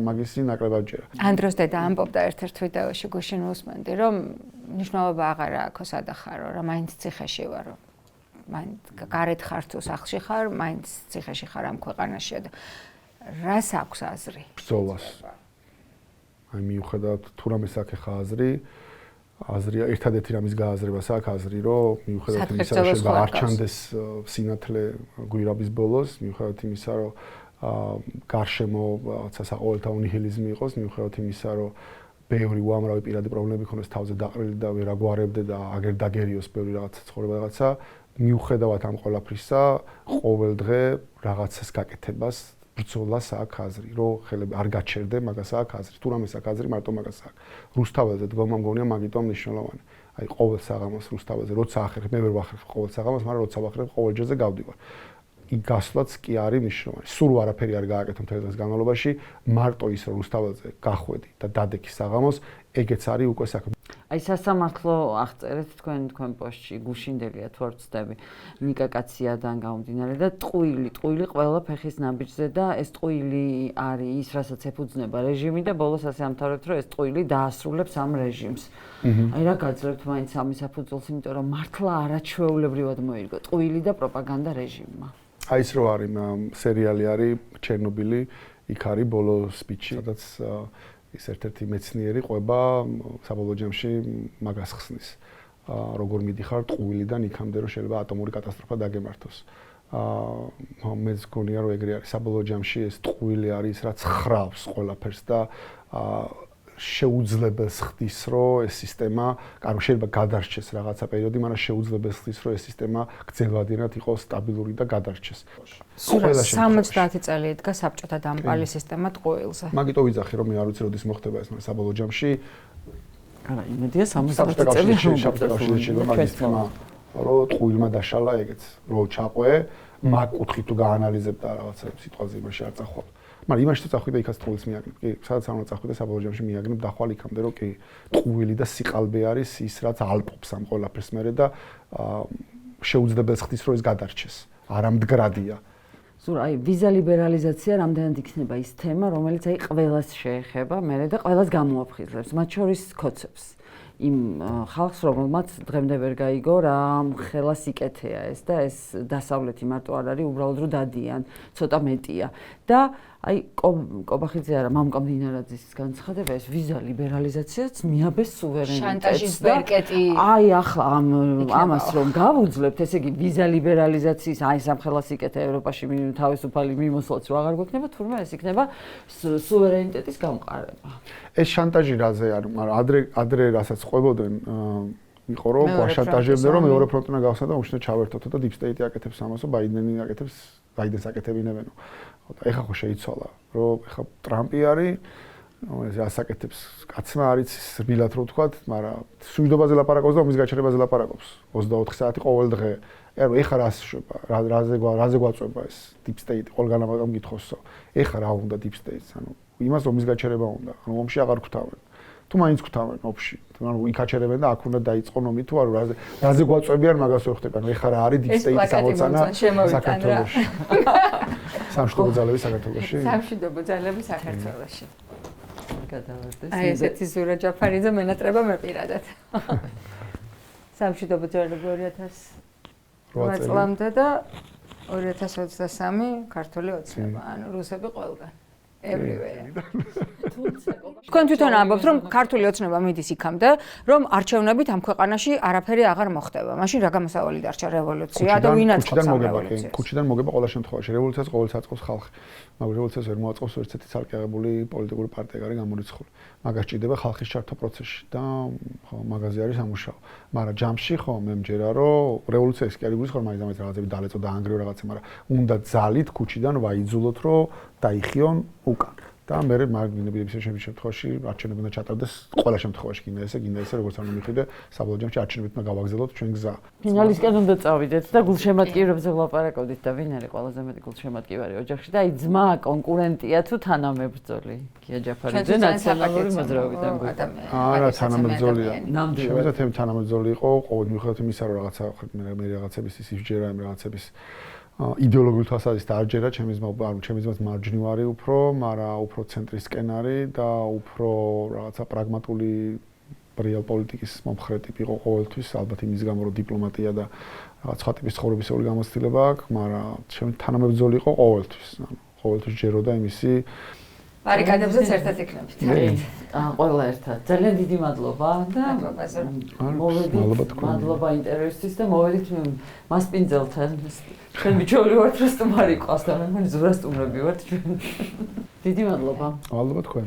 მაგისი ნაკლებად ჯერა. ანდროს დედა ამბობდა ერთ-ერთ ვიდეოში გუშინ უსმენდი, რომ მნიშვნელობა აღარ აქვს ადახარო, რომ მაინც ციხეში ვარო. მაინც გარეთ ხარ თუ სახლში ხარ, მაინც ციხეში ხარ ამ ქვეყანაში და რას აქვს აზრი? ბრძოლას. აი მიუხედავად თუ რამეს აქ ხა აზრია ერთადერთი რამის გააზრებას აქ აზრი, რომ მიუხედავად იმისა, რომ შეიძლება არ ჩანდეს სინათლე გვირაბის ბოლოს, მიუხედავად იმისა, რომ გარშემო რაღაცა საყოველთაო ნიჰილიზმი იყოს, მიუხედავად იმისა, რომ ბევრი უამრავი პირადი პრობლემები ქონდეს თავზე დაყრილი და ვერ აგვარებდე და აგერ დაგერიოს ბევრი რაღაცა ცხოვრება რაღაცა მიუხედავად ამ ყველაფრისა, ყოველ დღე რაღაცას გაკეთებას, ბრძოლას აქვს აზრი, რომ ხელები არ გაჩერდე, მაგას აქვს აზრი. თუ რამეს აქვს აზრი, მარტო მაგას აქვს. რუსთაველზე დგომა მგონია მაგიტომ მნიშვნელოვანი. აი ყოველ საღამოს რუსთაველზე, როცა ახერხებ, მე ვერ ვახერხებ ყოველ საღამოს, მაგრამ როცა ვახერხებ, ყოველ ჯერზე გავდივარ. იქ გასვლაც კი არის მნიშვნელოვანი. სულ არაფერი არ გააკეთო მთელი დღის განმავლობაში, მარტო ის რომ რუსთაველზე გახვედი და დადექი საღამოს, ეგეც არის უკვე საქმე. აი სასამართლო აღწერეთ თქვენ პოსტში გუშინდელია თუ არ ვცდები ნიკა კაციადან გამომდინარე და ტყუილი ყველა ფეხის ნაბიჯზე და ეს ტყუილი არის ის რასაც ეფუძნება რეჟიმი და ბოლოს ასე ამთავრებთ რომ ეს ტყუილი დაასრულებს ამ რეჟიმს. აი რა გაძლევთ მაინც ამის საფუძველს, იმიტომ რომ მართლა არაჩვეულებრივად მოირგო ტყუილი და პროპაგანდა რეჟიმმა. აი ის რო არის სერიალი არის ჩერნობილი, იქ არის ბოლო სპიჩი, სადაც ის ერთ-ერთი მეცნიერი ყვება საბოლოო ჯამში მაგას ხსნის. როგორ მიდიხარ ტყუილიდან იქამდე რომ შეიძლება ატომური კატასტროფა დაგემართოს. მე მგონია რომ ეგრე არის. საბოლოო ჯამში ეს ტყუილი არის რაც ხრავს ყველაფერს და შეუძლებელს ხდის რომ ეს სისტემა, ანუ შეიძლება გადარჩეს რაღაცა პერიოდი, მაგრამ შეუძლებელს ხდის რომ ეს სისტემა გრძელვადიანად იყოს სტაბილური და გადარჩეს. 70 წელი იდგა საბჭოთა დამყარი სისტემა ტყუილზე. მაგიტო ვიძახი რომ მე არ ვიცი როდის მოხდება ეს, მაგრამ საბოლოო ჯამში არა, იმედია 70 წელი შეიძლება მაგის თემა რომ ტყუილმა დაშალა ეგეც, რომ ჩაყვე, მაგ კუთხით თუ გაანალიზებ და რაღაცა სიტყვაზე იმაში არ წახვალ. მაგრამ იმაში წახვიდა იქაც ტყუილს მიაგნებ. კი, სადაც არ უნდა წახვიდა საბოლოო ჯამში მიაგნებ დახვალ იქამდე, რომ კი, ტყუილი და სიყალბე არის ის, რაც ალპობს ამ ყველაფერს მერე და შეუძლებელს ხდის, რომ ეს გადარჩეს. არამდგრადია. აი ვიზა ლიბერალიზაცია რამდენად იქნება ის თემა, რომელიც აი ყველას შეეხება, მერე და ყველას გამოაფხიზლებს, მათ შორის ქოცებს. იმ ხალხს, რომელმაც დღემდე ვერ გაიგო რა ხელას იკეთეა ეს და ეს დასავლეთი მარტო არ არის, უბრალოდ რომ დადიან, ცოტა მეტია. და აი კობახიძე არა, მამკა მდინარაძის განცხადება ეს ვიზა ლიბერალიზაციაც მიაბეს სუვერენიტეტს. შანტაჟის ბერკეტი. აი ახლა ამას რომ გავუძლებთ, ესე იგი ვიზა ლიბერალიზაციის აი სამ ხელას იკეთე ევროპაში თავისუფალი მიმოსვლაც რო აღარ გვექნება, თურმე ეს იქნება სუვერენიტეტის გამყარება. ეს შანტაჟი რაზე არის, მაგრამ ადრე რასაც ყვებოდნენ იყო რომ შანტაჟებდნენ რომ მეორე ფრონტი უნდა გავხსნა და უშნო ჩავერთოთ და deep state აკეთებს ამასო ბაიდენი აკეთებს ბაიდენს აკეთებინებენო. ეხა ხო შეიცვალა რომ ეხა ტრამპი არის ეს ასაკეთებს კაცმა არის რბილად რო ვთქვათ, მაგრამ სუჯდობაზე ლაპარაკობს და ომის გაჩერებაზე ლაპარაკობს 24 საათი ყოველ დღე. ანუ ეხა რას შვება, რაზე გვაწვება ეს deep state ყველგან ამიტომ გითხოსო. ეხა რა უნდა deep state-ს, ანუ იმას ომის გაჩერება უნდა. ანუ ომში აღარ გვთავენ. თუ მაინც გვთავენ ომში, ანუ იქ აჩერებენ და აქ უნდა დაიწყო ომი თუ არა, რაზე გვაწვებიან მაგას ვერ ხდება. ანუ ეხა რა არის deep state-ის ამოცანა საქართველოში. სამშვიდობო ძალები საქართველოში. სამშვიდობო ძალები საქართველოში. გადავარდეს. აი ესეთი ზურა ჯაფარიძე მენატრება მე პირადად. სამშვიდობო ძალები 2008 წლამდე და 2023 ქართული ოცნება, ანუ რუსები ყველგან. Everywhere. თქვენ თვითონ ამბობთ, რომ ქართული ოცნება მიდის იქამდე, რომ არჩევნებით ამ ქვეყანაში არაფერი აღარ მოხდება. მაშინ რა გამოსავალი დარჩა რევოლუცია და ვინ აწყობს ამ რევოლუციას? ქუჩიდან მოგება ყველა შემთხვევაში. რევოლუციას ყოველთვის აწყობს ხალხი. მაგრამ რევოლუციას ვერ მოაწყობს ერთ-ერთი ცალკე აღებული პოლიტიკური პარტია გარი გამორიცხული. მაგას ჭირდება ხალხის ჩართვა პროცესში და ხო მაგაზე არის სამუშაო. მაგრამ ჯამში ხო მე მჯერა რომ რევოლუცია ის კი არის გულისხმობა, მაგრამ ამას რაღაცები დალეწო და ანგრიო რაღაცა, მაგრამ უნდა ძალით ქუჩიდან ვაიძულოთ რომ დაიხიონ უკან. და მე მაგინებების შემთხვევაში არჩევნები უნდა ჩატარდეს ყველა შემთხვევაში გინდა ესე როგორც არ მომიხდე საბოლოო ჯამში არჩევნებით უნდა გავაგზავნოთ ჩვენ გზა. ფინალისკენ უნდა წავიდეთ და გულშემატკივრებზე ვლაპარაკობდით და ვინ არის ყველაზე მეტი გულშემატკივარი ოჯახში და აი ძმა კონკურენტია თუ თანამებრძოლი? გია ჯაფარიძე ნაციონალური მოძრაობიდან გვიდა. არა თანამებრძოლია. შემიძლია თანამებრძოლი იყო ყოველ მიხედვით იმისა რომ რაღაცა მე რაღაცების ის ისჯერა იმ რაღაცების იდეოლოგიურ თვალსაზრისით არ ჯერა ჩემი ძმას მარჯნივარი უფრო, მაგრამ უფრო ცენტრისკენ არის და უფრო რაღაცა პრაგმატული რეალ პოლიტიკის მომხრე ტიპი იყო ყოველთვის, ალბათ იმის გამო რომ დიპლომატია და რაღაც სხვა ტიპის ცხოვრებისეული გამოცდილება აქვს, მაგრამ ჩემი თანამებრძოლი იყო ყოველთვის. ანუ ყოველთვის ჯეროდა იმისი ბარიკადებზეც ერთად იქნებით. ყველა ერთად. ძალიან დიდი მადლობა და მოვედით. მადლობა ინტერვიუსთვის და მოვედით მასპინძელთან. ჩვენ მიჩვეული ვართ, რომ სტუმარი ყავს და მე მგონი ზურა სტუმრები ვართ ჩვენ. დიდი მადლობა. მადლობა თქვენ.